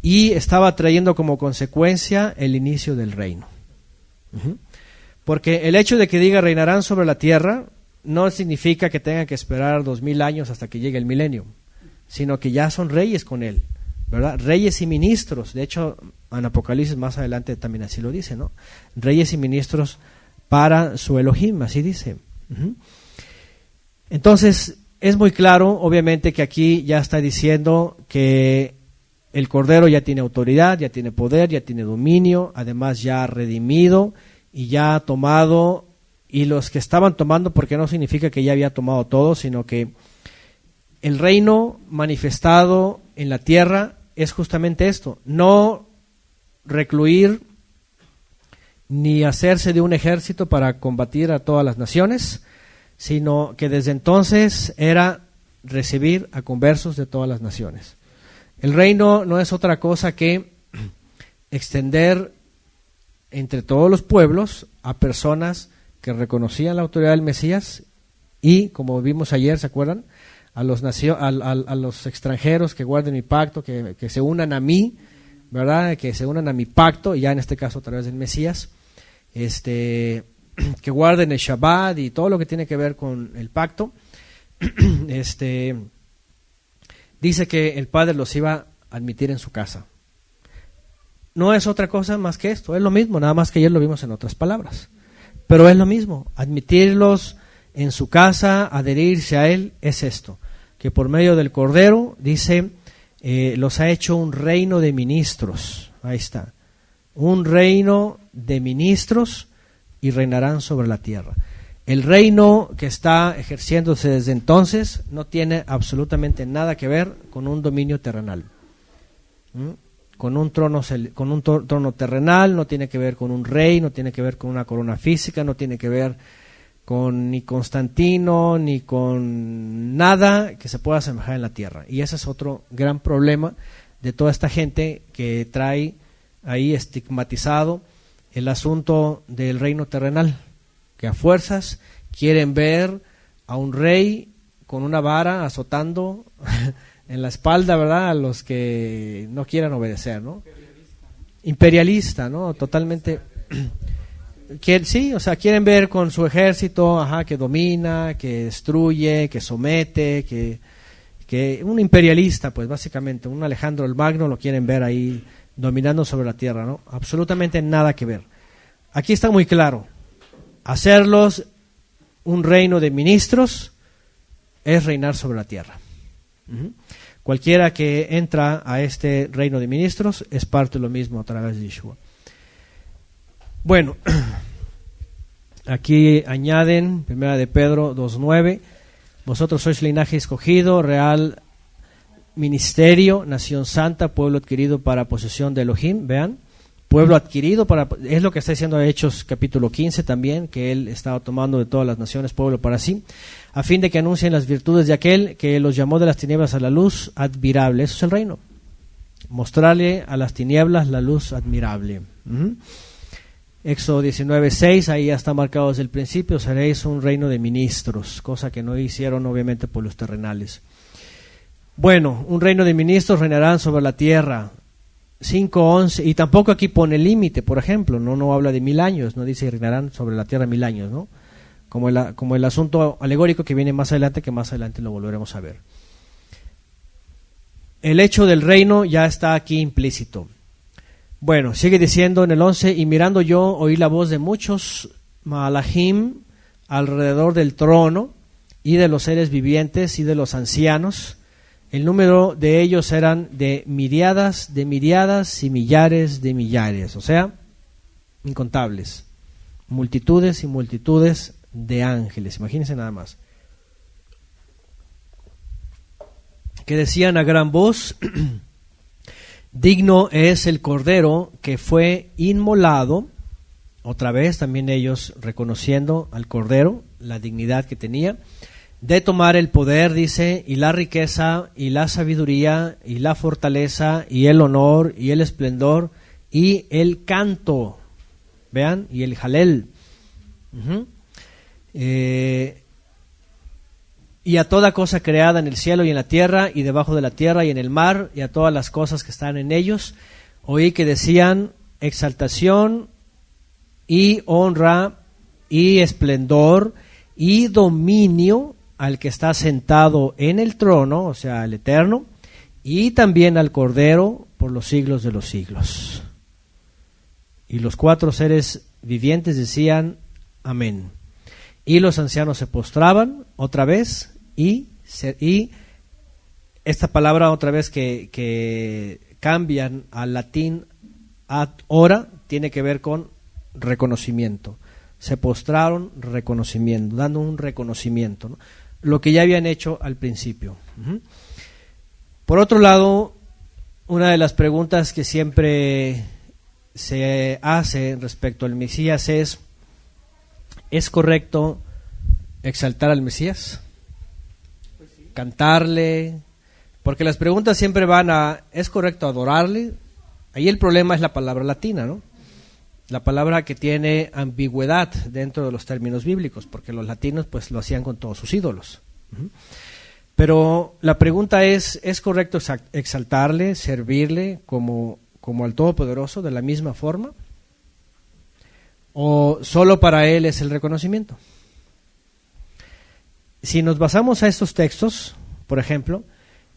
y estaba trayendo como consecuencia el inicio del reino. Porque el hecho de que diga reinarán sobre la tierra no significa que tengan que esperar 2000 años hasta que llegue el milenio, sino que ya son reyes con él, ¿verdad? Reyes y ministros. De hecho, en Apocalipsis más adelante también así lo dice, ¿no? Reyes y ministros para su Elohim, así dice. Entonces, es muy claro, obviamente, que aquí ya está diciendo que el Cordero ya tiene autoridad, ya tiene poder, ya tiene dominio, además ya ha redimido y ya ha tomado, y los que estaban tomando, porque no significa que ya había tomado todo, sino que el reino manifestado en la tierra es justamente esto: no recluir ni hacerse de un ejército para combatir a todas las naciones, sino que desde entonces era recibir a conversos de todas las naciones. El reino no es otra cosa que extender entre todos los pueblos a personas que reconocían la autoridad del Mesías y, como vimos ayer, ¿se acuerdan? A los extranjeros que guarden mi pacto, que se unan a mí, ¿verdad? Que se unan a mi pacto, ya en este caso a través del Mesías, que guarden el Shabbat y todo lo que tiene que ver con el pacto. Dice que el Padre los iba a admitir en su casa. No es otra cosa más que esto, es lo mismo, nada más que ayer lo vimos en otras palabras. Pero es lo mismo, admitirlos en su casa, adherirse a Él, es esto, que por medio del Cordero, dice, los ha hecho un reino de ministros. Ahí está, un reino de ministros, y reinarán sobre la tierra. El reino que está ejerciéndose desde entonces no tiene absolutamente nada que ver con un dominio terrenal. Con un trono terrenal, no tiene que ver con un rey, no tiene que ver con una corona física, no tiene que ver con ni Constantino, ni con nada que se pueda asemejar en la tierra. Y ese es otro gran problema de toda esta gente que trae ahí estigmatizado el asunto del reino terrenal, que a fuerzas quieren ver a un rey con una vara azotando en la espalda, ¿verdad?, a los que no quieran obedecer, ¿no? Imperialista, ¿no? Totalmente. Sí, o sea, quieren ver con su ejército, que domina, que destruye, que somete, que un imperialista, pues básicamente, un Alejandro el Magno lo quieren ver ahí dominando sobre la tierra, ¿no? Absolutamente nada que ver. Aquí está muy claro, hacerlos un reino de ministros es reinar sobre la tierra. Cualquiera que entra a este reino de ministros es parte de lo mismo a través de Yeshua. Bueno, aquí añaden, 1 de Pedro 2:9, vosotros sois linaje escogido, real ministerio, nación santa, pueblo adquirido para posesión de Elohim. Vean, pueblo adquirido para, es lo que está diciendo Hechos capítulo 15 también, que él estaba tomando de todas las naciones pueblo para sí, a fin de que anuncien las virtudes de aquel que los llamó de las tinieblas a la luz admirable. Eso es el reino, mostrarle a las tinieblas la luz admirable. Éxodo 19:6, ahí ya está marcado desde el principio, seréis un reino de ministros, cosa que no hicieron obviamente por los terrenales. Bueno, un reino de ministros reinarán sobre la tierra. 5:11, y tampoco aquí pone límite, por ejemplo, no habla de 1000 años, no dice reinarán sobre la tierra 1000 años, ¿no? Como el asunto alegórico que viene más adelante, que más adelante lo volveremos a ver. El hecho del reino ya está aquí implícito. Bueno, sigue diciendo en el 11, y mirando yo oí la voz de muchos malachim alrededor del trono y de los seres vivientes y de los ancianos. El número de ellos eran de miriadas y millares de millares, o sea, incontables, multitudes y multitudes de ángeles, imagínense nada más, que decían a gran voz, digno es el Cordero que fue inmolado, otra vez también ellos reconociendo al Cordero, la dignidad que tenía, de tomar el poder, dice, y la riqueza, y la sabiduría, y la fortaleza, y el honor, y el esplendor, y el canto, vean, y el jalel. Y a toda cosa creada en el cielo y en la tierra, y debajo de la tierra y en el mar, y a todas las cosas que están en ellos, oí que decían exaltación, y honra, y esplendor, y dominio, al que está sentado en el trono, o sea, el Eterno, y también al Cordero por los siglos de los siglos. Y los 4 seres vivientes decían, amén. Y los ancianos se postraban otra vez, y esta palabra otra vez que cambian al latín ad ora, tiene que ver con reconocimiento. Se postraron, reconocimiento, dando un reconocimiento, ¿no? Lo que ya habían hecho al principio. Por otro lado, una de las preguntas que siempre se hace respecto al Mesías ¿es correcto exaltar al Mesías? Pues sí. Cantarle, porque las preguntas siempre van a, ¿es correcto adorarle? Ahí el problema es la palabra latina, ¿no? La palabra que tiene ambigüedad dentro de los términos bíblicos, porque los latinos pues lo hacían con todos sus ídolos. Pero la pregunta ¿es correcto exaltarle, servirle como al Todopoderoso de la misma forma? ¿O solo para él es el reconocimiento? Si nos basamos a estos textos, por ejemplo,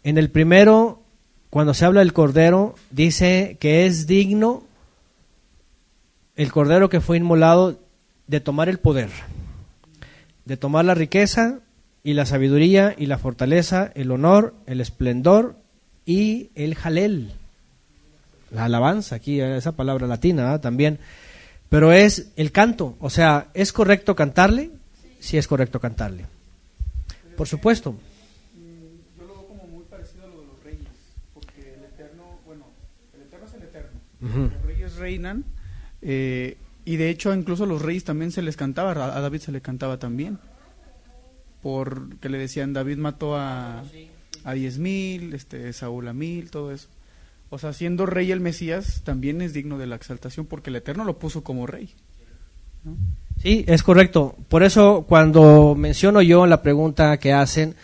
en el primero, cuando se habla del Cordero, dice que es digno el Cordero que fue inmolado de tomar el poder, de tomar la riqueza y la sabiduría y la fortaleza, el honor, el esplendor y el jalel, la alabanza, aquí esa palabra latina también, pero es el canto, o sea, ¿es correcto cantarle? Sí es correcto cantarle, por supuesto. Yo lo veo como muy parecido a lo de los reyes, porque el Eterno es el Eterno, los reyes reinan. Y de hecho incluso a los reyes también se les cantaba, a David se le cantaba también, porque le decían David mató a 10,000, Saúl a 1,000, todo eso. O sea, siendo rey el Mesías también es digno de la exaltación porque el Eterno lo puso como rey, ¿no? Sí, es correcto. Por eso cuando menciono yo la pregunta que hacen,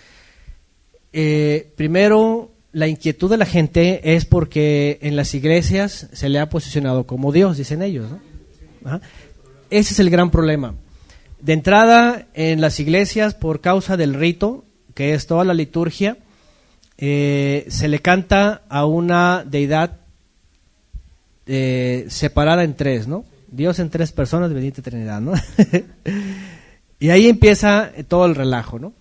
primero la inquietud de la gente es porque en las iglesias se le ha posicionado como Dios, dicen ellos, ¿no? Ajá. Ese es el gran problema. De entrada, en las iglesias, por causa del rito, que es toda la liturgia, se le canta a una deidad separada en 3, ¿no? Dios en 3 personas, bendita Trinidad, ¿no? Y ahí empieza todo el relajo, ¿no?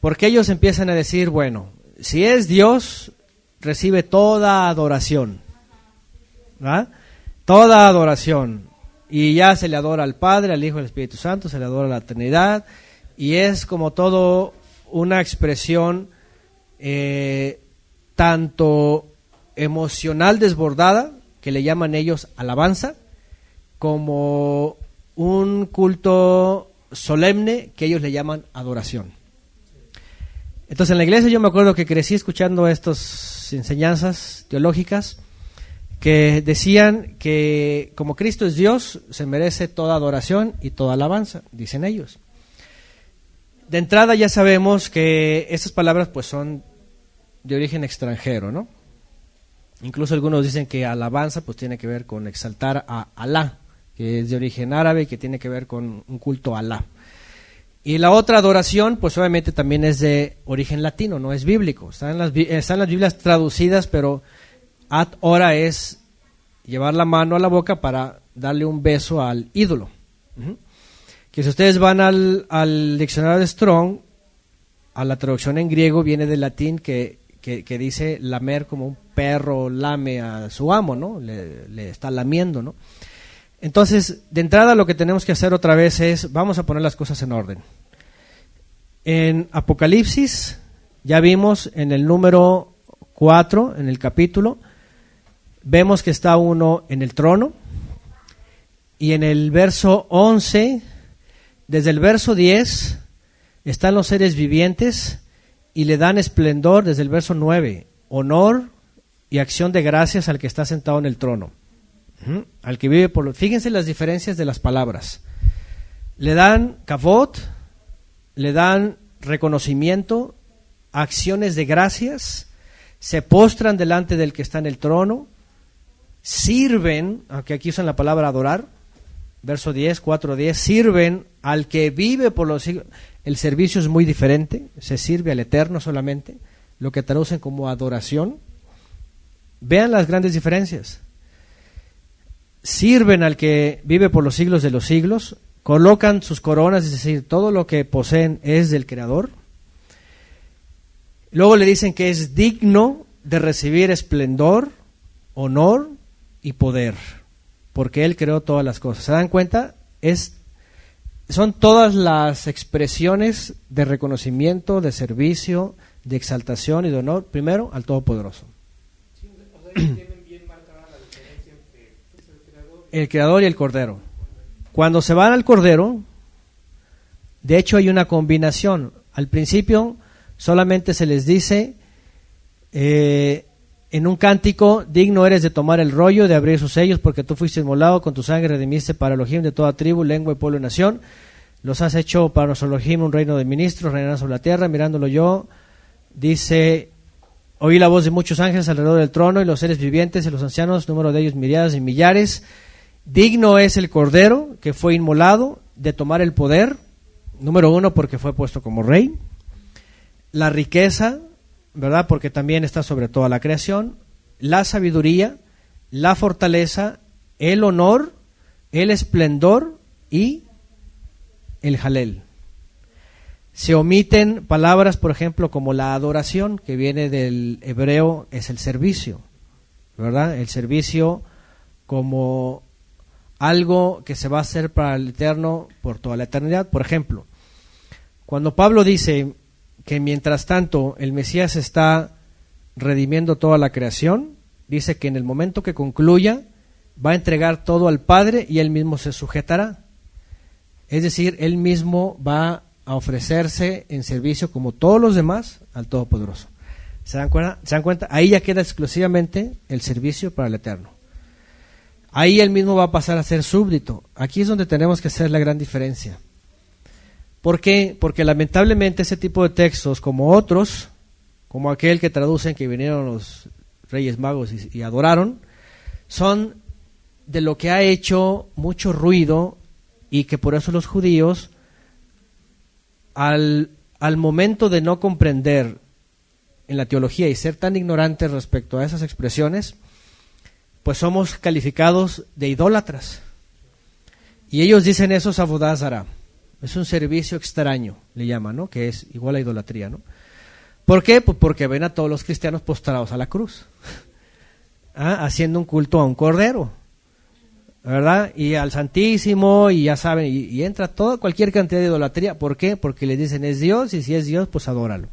Porque ellos empiezan a decir, bueno, si es Dios, recibe toda adoración, ¿verdad? Toda adoración. Y ya se le adora al Padre, al Hijo y al Espíritu Santo, se le adora a la Trinidad, y es como todo una expresión tanto emocional desbordada, que le llaman ellos alabanza, como un culto solemne, que ellos le llaman adoración. Entonces en la iglesia yo me acuerdo que crecí escuchando estas enseñanzas teológicas que decían que como Cristo es Dios, se merece toda adoración y toda alabanza, dicen ellos. De entrada ya sabemos que estas palabras pues son de origen extranjero, ¿no? Incluso algunos dicen que alabanza pues tiene que ver con exaltar a Alá, que es de origen árabe y que tiene que ver con un culto a Alá. Y la otra adoración pues obviamente también es de origen latino, no es bíblico. Están las Biblias traducidas, pero ad ora es llevar la mano a la boca para darle un beso al ídolo. Que si ustedes van al diccionario de Strong, a la traducción en griego viene del latín que dice lamer, como un perro lame a su amo, ¿no? Le está lamiendo, ¿no? Entonces, de entrada lo que tenemos que hacer otra vez es, vamos a poner las cosas en orden. En Apocalipsis, ya vimos en el número 4, en el capítulo, vemos que está uno en el trono, y en el verso 11, desde el verso 10, están los seres vivientes, y le dan esplendor, desde el verso 9, honor y acción de gracias al que está sentado en el trono. Al que vive por lo... Fíjense las diferencias de las palabras. Le dan kavod, le dan reconocimiento, acciones de gracias, se postran delante del que está en el trono, sirven, aunque aquí usan la palabra adorar, verso 10, 4:10, sirven al que vive por los siglos. El servicio es muy diferente, se sirve al Eterno solamente, lo que traducen como adoración. Vean las grandes diferencias. Sirven al que vive por los siglos de los siglos, colocan sus coronas, es decir, todo lo que poseen es del Creador. Luego le dicen que es digno de recibir esplendor, honor y poder, porque Él creó todas las cosas. ¿Se dan cuenta? Son todas las expresiones de reconocimiento, de servicio, de exaltación y de honor, primero al Todopoderoso. Sí, o sea, tienen bien marcada la diferencia entre el Creador y el Cordero. Cuando se van al Cordero, de hecho hay una combinación. Al principio solamente se les dice en un cántico: digno eres de tomar el rollo, de abrir sus sellos, porque tú fuiste inmolado, con tu sangre redimiste para Elohim de toda tribu, lengua y pueblo y nación. Los has hecho para nuestro Elohim un reino de ministros, reinarán sobre la tierra. Mirándolo yo, dice: oí la voz de muchos ángeles alrededor del trono, y los seres vivientes y los ancianos, número de ellos millares y millares. Digno es el Cordero que fue inmolado de tomar el poder, número 1, porque fue puesto como rey. La riqueza, ¿verdad? Porque también está sobre toda la creación. La sabiduría, la fortaleza, el honor, el esplendor y el jalel. Se omiten palabras, por ejemplo, como la adoración, que viene del hebreo, es el servicio, ¿verdad? El servicio como algo que se va a hacer para el Eterno por toda la eternidad. Por ejemplo, cuando Pablo dice que mientras tanto el Mesías está redimiendo toda la creación, dice que en el momento que concluya va a entregar todo al Padre y él mismo se sujetará. Es decir, él mismo va a ofrecerse en servicio como todos los demás al Todopoderoso. ¿Se dan cuenta? Ahí ya queda exclusivamente el servicio para el Eterno. Ahí él mismo va a pasar a ser súbdito. Aquí es donde tenemos que hacer la gran diferencia. ¿Por qué? Porque lamentablemente ese tipo de textos, como otros, como aquel que traducen que vinieron los Reyes Magos y adoraron, son de lo que ha hecho mucho ruido, y que por eso los judíos, al momento de no comprender en la teología y ser tan ignorantes respecto a esas expresiones, pues somos calificados de idólatras. Y ellos dicen eso es avodah zará. Es un servicio extraño, le llaman, ¿no? Que es igual a idolatría, ¿no? ¿Por qué? Pues porque ven a todos los cristianos postrados a la cruz, haciendo un culto a un cordero, ¿verdad? Y al Santísimo, y ya saben, y entra cualquier cantidad de idolatría. ¿Por qué? Porque les dicen es Dios, y si es Dios, pues adóralo.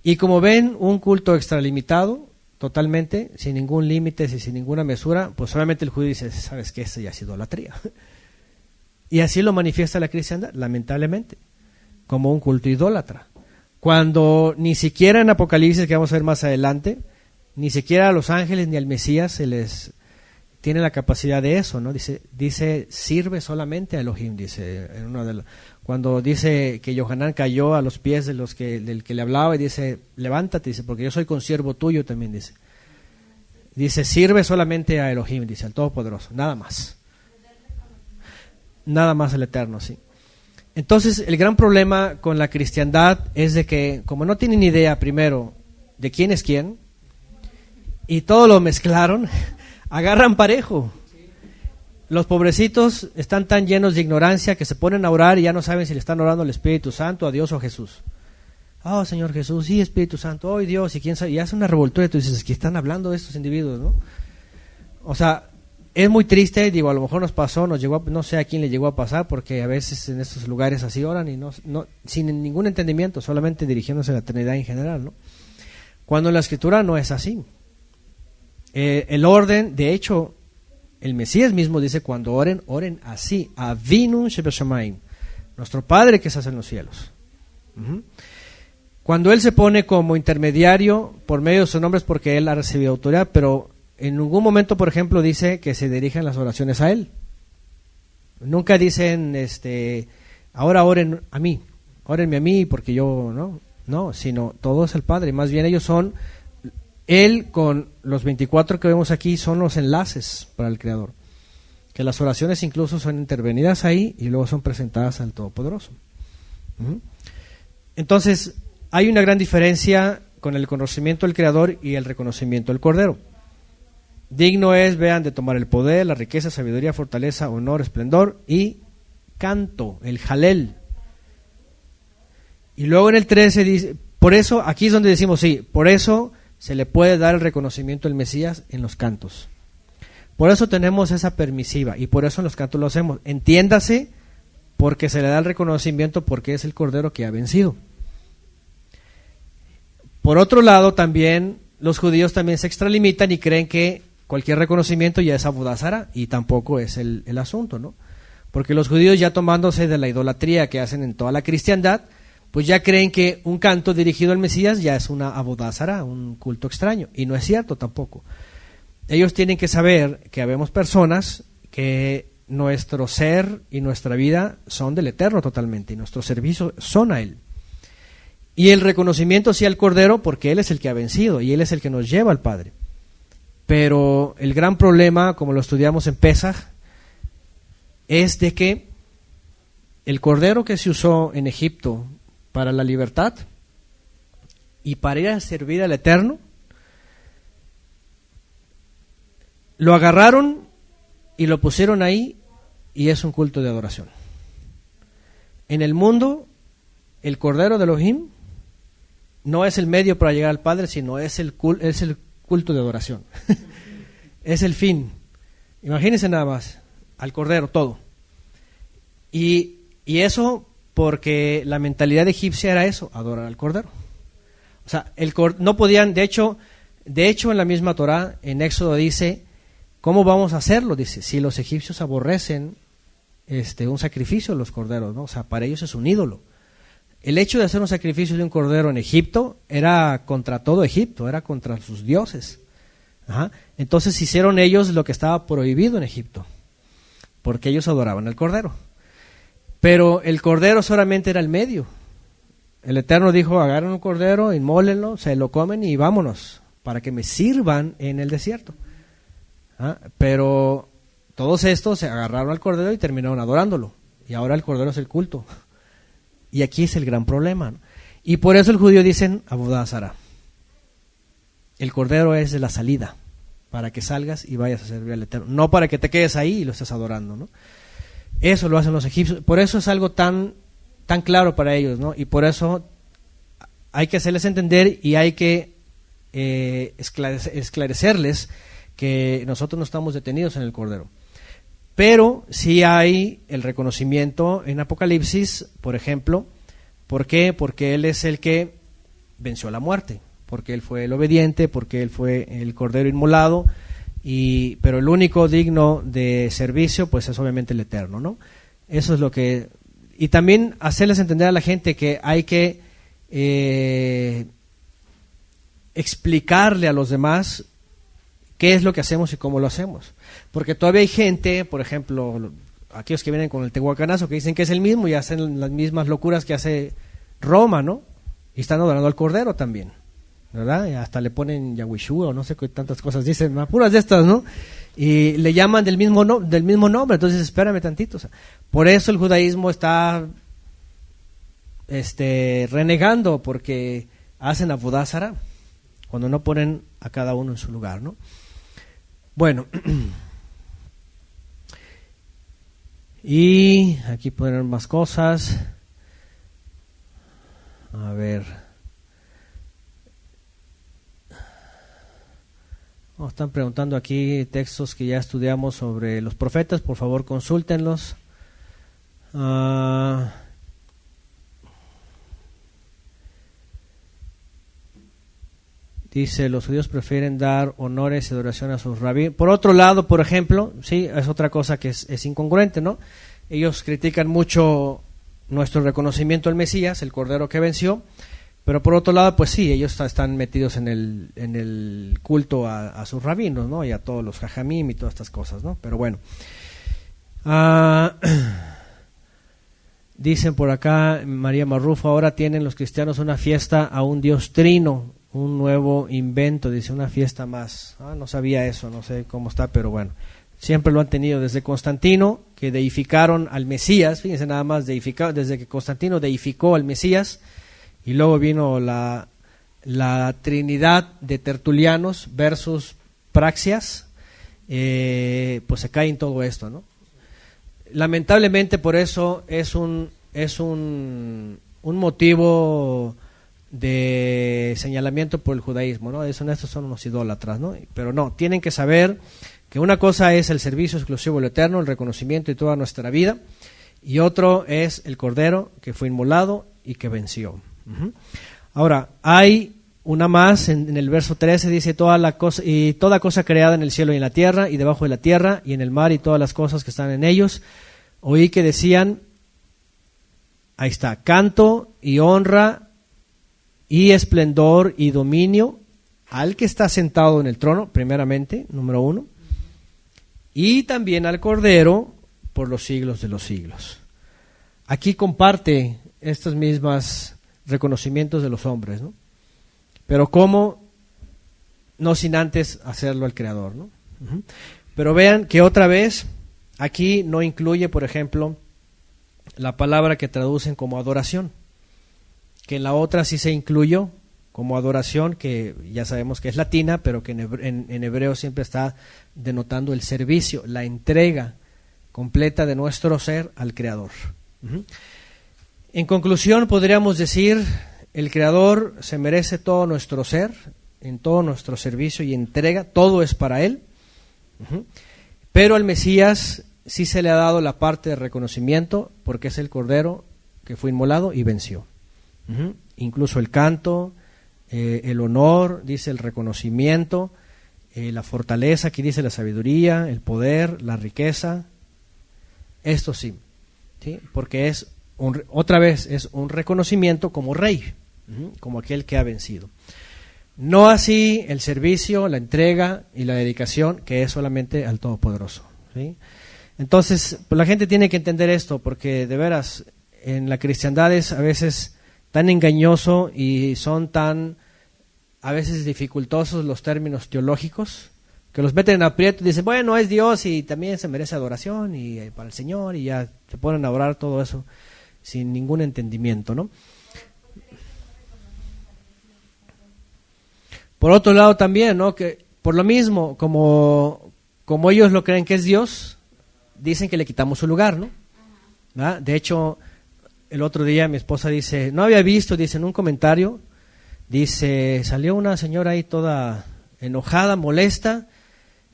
Y como ven un culto extralimitado, totalmente, sin ningún límite y sin ninguna mesura, pues solamente el judío dice, ¿sabes qué? Eso ya es idolatría. Y así lo manifiesta la cristiandad, lamentablemente, como un culto idólatra. Cuando ni siquiera en Apocalipsis, que vamos a ver más adelante, Ni siquiera a los ángeles ni al Mesías se les tiene la capacidad de eso, ¿no? Dice sirve solamente a Elohim, dice en cuando dice que Yohanan cayó a los pies del que le hablaba y dice, levántate, dice, porque yo soy consiervo tuyo también, dice. Dice, sirve solamente a Elohim, dice, al Todopoderoso, nada más. Nada más al Eterno, sí. Entonces, el gran problema con la cristiandad es de que, como no tienen idea primero de quién es quién, y todo lo mezclaron, agarran parejo. Los pobrecitos están tan llenos de ignorancia que se ponen a orar y ya no saben si le están orando al Espíritu Santo, a Dios o a Jesús. Oh, Señor Jesús, sí, Espíritu Santo, oh, Dios, y quién sabe, y hace una revoltura y tú dices, ¿qué están hablando de estos individuos, no? O sea, es muy triste, digo, a lo mejor nos pasó, no sé a quién le llegó a pasar, porque a veces en estos lugares así oran y no sin ningún entendimiento, solamente dirigiéndose a la Trinidad en general, ¿no? Cuando en la Escritura no es así. El orden, de hecho, el Mesías mismo dice, cuando oren, oren así, Avinu Shebashamayim, nuestro Padre que estás en los cielos. Cuando Él se pone como intermediario por medio de sus nombres, porque Él ha recibido autoridad, pero en ningún momento, por ejemplo, dice que se dirijan las oraciones a Él. Nunca dicen, ahora oren a mí, órenme a mí porque yo, no, sino todo es el Padre. Más bien ellos son, Él con los 24 que vemos aquí son los enlaces para el Creador. Que las oraciones incluso son intervenidas ahí y luego son presentadas al Todopoderoso. Entonces, hay una gran diferencia con el conocimiento del Creador y el reconocimiento del Cordero. Digno es, vean, de tomar el poder, la riqueza, sabiduría, fortaleza, honor, esplendor y canto, el Jalel. Y luego en el 13 dice, por eso, aquí es donde decimos, sí, por eso se le puede dar el reconocimiento al Mesías en los cantos. Por eso tenemos esa permisiva y por eso en los cantos lo hacemos. Entiéndase, porque se le da el reconocimiento porque es el Cordero que ha vencido. Por otro lado, también los judíos también se extralimitan y creen que cualquier reconocimiento ya es Avodah Zará, y tampoco es el asunto, ¿no? Porque los judíos, ya tomándose de la idolatría que hacen en toda la cristiandad, pues ya creen que un canto dirigido al Mesías ya es una Avodah Zará, un culto extraño, y no es cierto tampoco. Ellos tienen que saber que habemos personas que nuestro ser y nuestra vida son del Eterno totalmente, y nuestros servicios son a Él. Y el reconocimiento sí al Cordero, porque Él es el que ha vencido y Él es el que nos lleva al Padre. Pero el gran problema, como lo estudiamos en Pesaj, es de que el Cordero que se usó en Egipto para la libertad y para ir a servir al Eterno, lo agarraron y lo pusieron ahí y es un culto de adoración. En el mundo, el Cordero de Elohim no es el medio para llegar al Padre, sino es el culto de adoración. Es el fin. Imagínense nada más, al Cordero, todo. Y eso porque la mentalidad egipcia era eso, adorar al Cordero. O sea, no podían, de hecho en la misma Torá, en Éxodo dice, ¿cómo vamos a hacerlo? Dice, si los egipcios aborrecen un sacrificio de los corderos, ¿no? O sea, para ellos es un ídolo. El hecho de hacer un sacrificio de un cordero en Egipto era contra todo Egipto, era contra sus dioses. Entonces hicieron ellos lo que estaba prohibido en Egipto, porque ellos adoraban al cordero. Pero el cordero solamente era el medio. El Eterno dijo, agarren un cordero, inmólenlo, se lo comen y vámonos, para que me sirvan en el desierto. Pero todos estos se agarraron al cordero y terminaron adorándolo. Y ahora el cordero es el culto. Y aquí es el gran problema, ¿no? Y por eso el judío dicen Avodah Zará. El cordero es de la salida, para que salgas y vayas a servir al Eterno, no para que te quedes ahí y lo estés adorando, ¿no? Eso lo hacen los egipcios, por eso es algo tan claro para ellos, ¿no? Y por eso hay que hacerles entender y hay que esclarecerles que nosotros no estamos detenidos en el cordero. Pero sí hay el reconocimiento en Apocalipsis, por ejemplo. ¿Por qué? Porque Él es el que venció la muerte, porque Él fue el obediente, porque Él fue el cordero inmolado, pero el único digno de servicio pues es obviamente el Eterno, ¿no? Eso es lo que... Y también hacerles entender a la gente que hay que explicarle a los demás qué es lo que hacemos y cómo lo hacemos. Porque todavía hay gente, por ejemplo, aquellos que vienen con el tehuacanazo, que dicen que es el mismo y hacen las mismas locuras que hace Roma, ¿no? Y están adorando al Cordero también, ¿verdad? Y hasta le ponen Yahweh o no sé qué tantas cosas dicen, puras de estas, ¿no? Y le llaman del mismo nombre, entonces espérame tantito. O sea, por eso el judaísmo está renegando, porque hacen Avodah Zará cuando no ponen a cada uno en su lugar, ¿no? Bueno, y aquí ponen más cosas. A ver, están preguntando aquí textos que ya estudiamos sobre los profetas, por favor consúltenlos. Dice, los judíos prefieren dar honores y adoración a sus rabí. Por otro lado, por ejemplo, sí, es otra cosa que es incongruente, ¿no? Ellos critican mucho nuestro reconocimiento al Mesías, el Cordero que venció, pero por otro lado, pues sí, ellos están metidos en el culto a sus rabinos, ¿no? Y a todos los jajamim y todas estas cosas, ¿no? Pero bueno. Dicen por acá, María Marrufo, ahora tienen los cristianos una fiesta a un Dios trino, un nuevo invento, dice, una fiesta más. No sabía eso, no sé cómo está, pero bueno. Siempre lo han tenido desde Constantino, que deificaron al Mesías, fíjense nada más, desde que Constantino deificó al Mesías, y luego vino la Trinidad de Tertulianos versus Praxias, pues se cae en todo esto, ¿no? Lamentablemente por eso es un motivo de señalamiento por el judaísmo, ¿no? Estos son unos idólatras, ¿no? Pero no, tienen que saber que una cosa es el servicio exclusivo al Eterno, el reconocimiento de toda nuestra vida, y otro es el Cordero que fue inmolado y que venció. Ahora, hay una más en el verso 13, dice, toda cosa creada en el cielo y en la tierra, y debajo de la tierra, y en el mar, y todas las cosas que están en ellos, oí que decían, ahí está, canto y honra y esplendor y dominio al que está sentado en el trono, primeramente, número 1, y también al Cordero por los siglos de los siglos. Aquí comparte estos mismos reconocimientos de los hombres, ¿no? Pero cómo, no sin antes hacerlo al Creador, ¿no? Pero vean que otra vez aquí no incluye, por ejemplo, la palabra que traducen como adoración, que en la otra sí se incluyó como adoración, que ya sabemos que es latina, pero que en hebreo siempre está denotando el servicio, la entrega completa de nuestro ser al Creador. En conclusión, podríamos decir, el Creador se merece todo nuestro ser, en todo nuestro servicio y entrega, todo es para Él, pero al Mesías sí se le ha dado la parte de reconocimiento, porque es el Cordero que fue inmolado y venció. Incluso el canto, el honor, dice el reconocimiento, la fortaleza, aquí dice la sabiduría, el poder, la riqueza, esto sí, porque es otra vez es un reconocimiento como rey, como aquel que ha vencido. No así el servicio, la entrega y la dedicación, que es solamente al Todopoderoso, ¿sí? Entonces, pues la gente tiene que entender esto, porque de veras, en la cristiandad es a veces tan engañoso y son tan a veces dificultosos los términos teológicos, que los meten en aprieto y dicen, bueno, es Dios y también se merece adoración y para el Señor, y ya se ponen a orar todo eso sin ningún entendimiento, ¿no? Por otro lado también, ¿no? Que por lo mismo, como ellos lo creen que es Dios, dicen que le quitamos su lugar, ¿no? ¿Verdad? De hecho, el otro día mi esposa dice, no había visto, dice en un comentario, dice, salió una señora ahí toda enojada, molesta,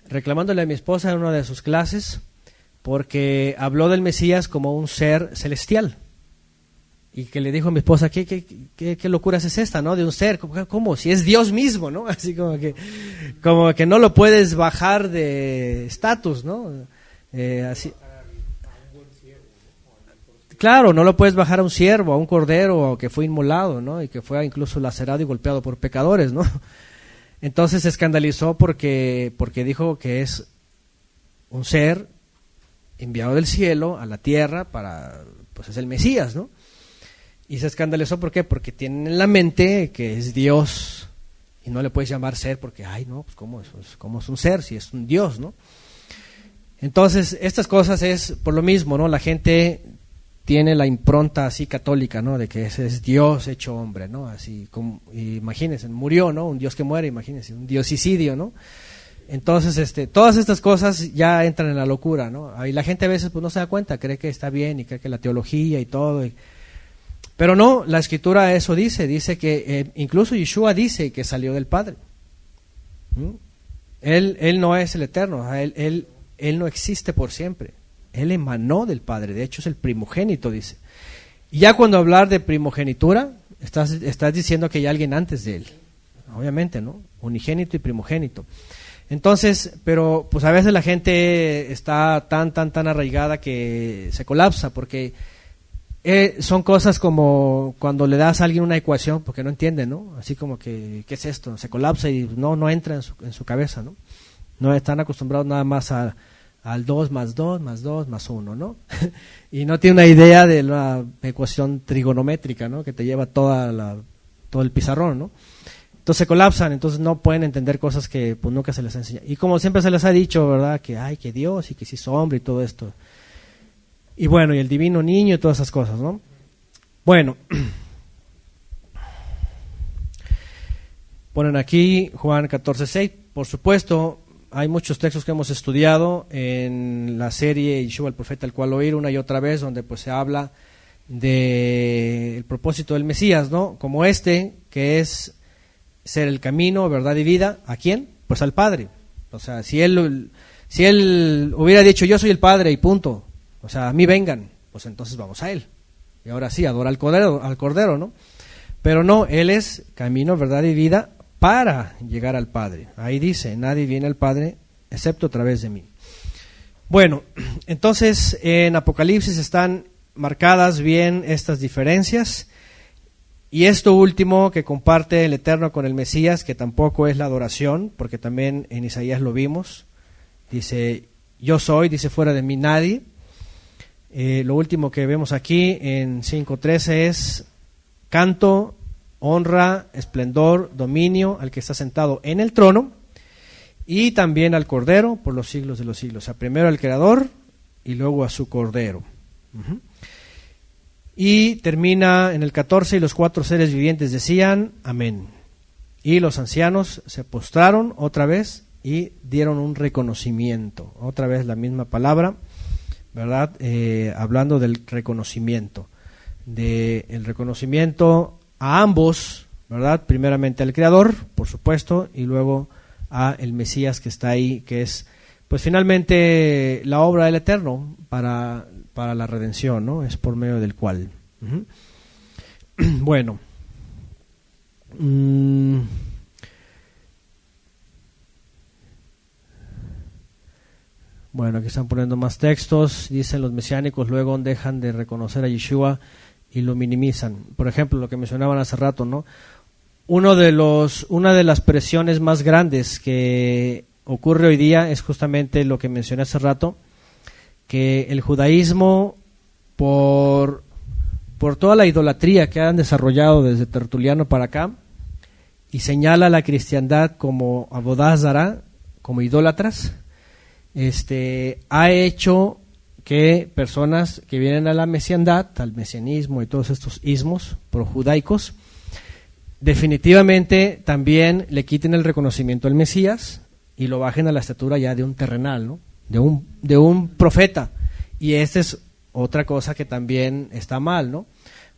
reclamándole a mi esposa en una de sus clases, porque habló del Mesías como un ser celestial. Y que le dijo a mi esposa, ¿qué locura es esta, no? De un ser, ¿cómo? Si es Dios mismo, ¿no? Así como que no lo puedes bajar de estatus, ¿no? Así. claro, no lo puedes bajar a un ciervo, a un cordero que fue inmolado, ¿no? Y que fue incluso lacerado y golpeado por pecadores, ¿no? Entonces se escandalizó porque dijo que es un ser enviado del cielo a la tierra para, pues es el Mesías, ¿no? Y se escandalizó, ¿por qué? Porque tienen en la mente que es Dios y no le puedes llamar ser porque, ay, no, pues ¿cómo es un ser si es un Dios, ¿no? Entonces, estas cosas es por lo mismo, ¿no? La gente tiene la impronta así católica, ¿no? De que ese es Dios hecho hombre, ¿no? Así como, imagínense, murió, ¿no? Un Dios que muere, imagínense, un diosicidio, ¿no? Entonces, todas estas cosas ya entran en la locura, ¿no? Y la gente a veces pues no se da cuenta, cree que está bien y cree que la teología y todo. Pero no, la Escritura eso dice que incluso Yeshua dice que salió del Padre. Él no es el Eterno, Él no existe por siempre. Él emanó del Padre, de hecho es el primogénito, dice. Y ya cuando hablar de primogenitura, estás diciendo que hay alguien antes de él. Obviamente, ¿no? Unigénito y primogénito. Entonces, pero pues a veces la gente está tan arraigada que se colapsa, porque son cosas como cuando le das a alguien una ecuación, porque no entiende, ¿no? Así como que, ¿qué es esto? Se colapsa y no entra en su cabeza, ¿no? No están acostumbrados nada más al 2 más 2 más 2 más 1, ¿no? Y no tiene una idea de la ecuación trigonométrica, ¿no? Que te lleva todo el pizarrón, ¿no? Entonces se colapsan, entonces no pueden entender cosas que pues nunca se les enseña. Y como siempre se les ha dicho, ¿verdad? Que hay que Dios y que se hizo hombre y todo esto. Y bueno, y el divino niño y todas esas cosas, ¿no? Bueno. Ponen aquí Juan 14:6. Por supuesto, hay muchos textos que hemos estudiado en la serie Yeshua el Profeta, el cual oír una y otra vez, donde pues se habla del propósito del Mesías, ¿no? Como que es ser el camino, verdad y vida. ¿A quién? Pues al Padre. O sea, si él hubiera dicho yo soy el Padre y punto, o sea, a mí vengan, pues entonces vamos a él. Y ahora sí, adora al Cordero, ¿no? Pero no, él es camino, verdad y vida para llegar al Padre. Ahí dice, nadie viene al Padre excepto a través de mí. Bueno, entonces en Apocalipsis están marcadas bien estas diferencias. Y esto último que comparte el Eterno con el Mesías, que tampoco es la adoración, porque también en Isaías lo vimos. Dice, yo soy, dice, fuera de mí nadie. Lo último que vemos aquí en 5:13 es canto, honra, esplendor, dominio al que está sentado en el trono y también al Cordero por los siglos de los siglos. O sea, primero al Creador y luego a su Cordero. Y termina en el 14, y los 4 seres vivientes decían amén. Y los ancianos se postraron otra vez y dieron un reconocimiento. Otra vez la misma palabra, ¿verdad? Hablando del reconocimiento. El reconocimiento a ambos, ¿verdad? Primeramente al Creador, por supuesto, y luego a el Mesías que está ahí, que es, pues finalmente la obra del Eterno para la redención, ¿no? Es por medio del cual. Bueno. Bueno, aquí están poniendo más textos. Dicen los mesiánicos luego dejan de reconocer a Yeshua y lo minimizan. Por ejemplo, lo que mencionaban hace rato, ¿no? Una de las presiones más grandes que ocurre hoy día es justamente lo que mencioné hace rato, que el judaísmo, por toda la idolatría que han desarrollado desde Tertuliano para acá, y señala a la cristiandad como abodá zará, como idólatras, ha hecho que personas que vienen a la mesiandad, al mesianismo y todos estos ismos projudaicos, definitivamente también le quiten el reconocimiento al Mesías y lo bajen a la estatura ya de un terrenal, ¿no? De un profeta. Y esta es otra cosa que también está mal, ¿no?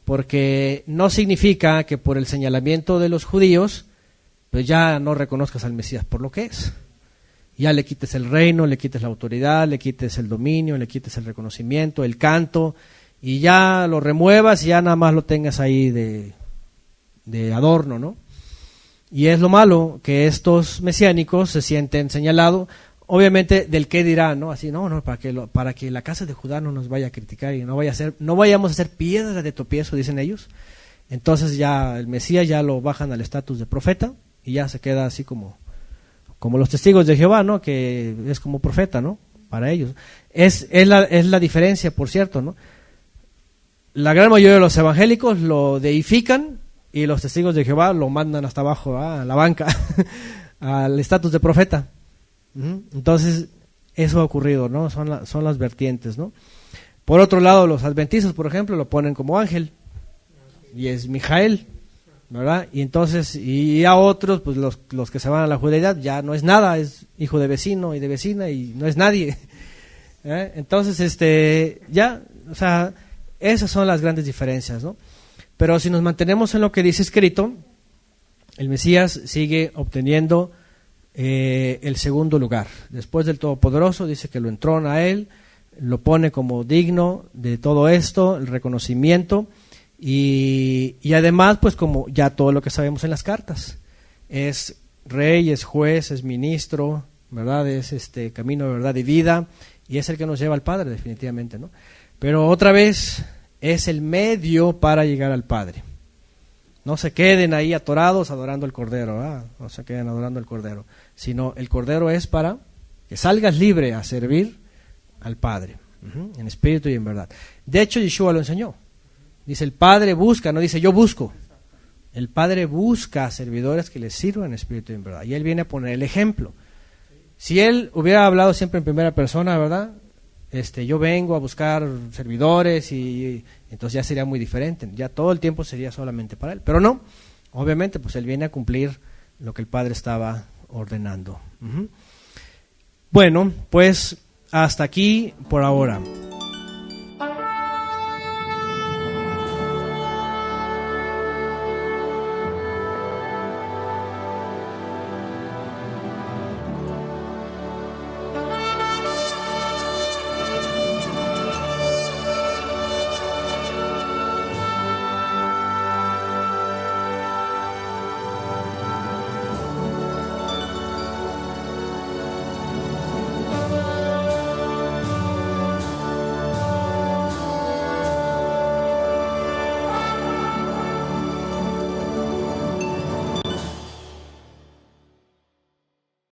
Porque no significa que por el señalamiento de los judíos, pues ya no reconozcas al Mesías por lo que es. Ya le quites el reino, le quites la autoridad, le quites el dominio, le quites el reconocimiento, el canto, y ya lo remuevas y ya nada más lo tengas ahí de adorno, ¿no? Y es lo malo, que estos mesiánicos se sienten señalados, obviamente del qué dirá, ¿no? Así, no, para que la casa de Judá no nos vaya a criticar y no vayamos a ser piedra de tropiezo, dicen ellos. Entonces ya el Mesías ya lo bajan al estatus de profeta y ya se queda así como los testigos de Jehová, ¿no? Que es como profeta, ¿no? Para ellos. Es la diferencia, por cierto, ¿no? La gran mayoría de los evangélicos lo deifican y los testigos de Jehová lo mandan hasta abajo, a la banca, al estatus de profeta. Entonces, eso ha ocurrido, ¿no? Son las vertientes, ¿no? Por otro lado, los adventistas, por ejemplo, lo ponen como ángel y es Mijael, ¿verdad? Y entonces, y a otros, pues los que se van a la judeidad, ya no es nada, es hijo de vecino y de vecina y no es nadie. Entonces, ya, o sea, esas son las grandes diferencias, ¿no? Pero si nos mantenemos en lo que dice escrito, el Mesías sigue obteniendo el segundo lugar. Después del Todopoderoso, dice que lo entrona a él, lo pone como digno de todo esto, el reconocimiento, y además, pues como ya todo lo que sabemos en las cartas, es rey, es juez, es ministro, ¿verdad? Es camino de verdad y vida, y es el que nos lleva al Padre, definitivamente, ¿no? Pero otra vez, es el medio para llegar al Padre. No se queden ahí atorados adorando al Cordero, no se queden adorando al Cordero, sino el Cordero es para que salgas libre a servir al Padre, en espíritu y en verdad. De hecho, Yeshua lo enseñó. Dice, el Padre busca, no dice yo busco. El Padre busca servidores que le sirvan en espíritu y en verdad. Y Él viene a poner el ejemplo. Si Él hubiera hablado siempre en primera persona, ¿verdad? Yo vengo a buscar servidores y entonces ya sería muy diferente. Ya todo el tiempo sería solamente para Él. Pero no, obviamente, pues Él viene a cumplir lo que el Padre estaba ordenando. Bueno, pues hasta aquí por ahora.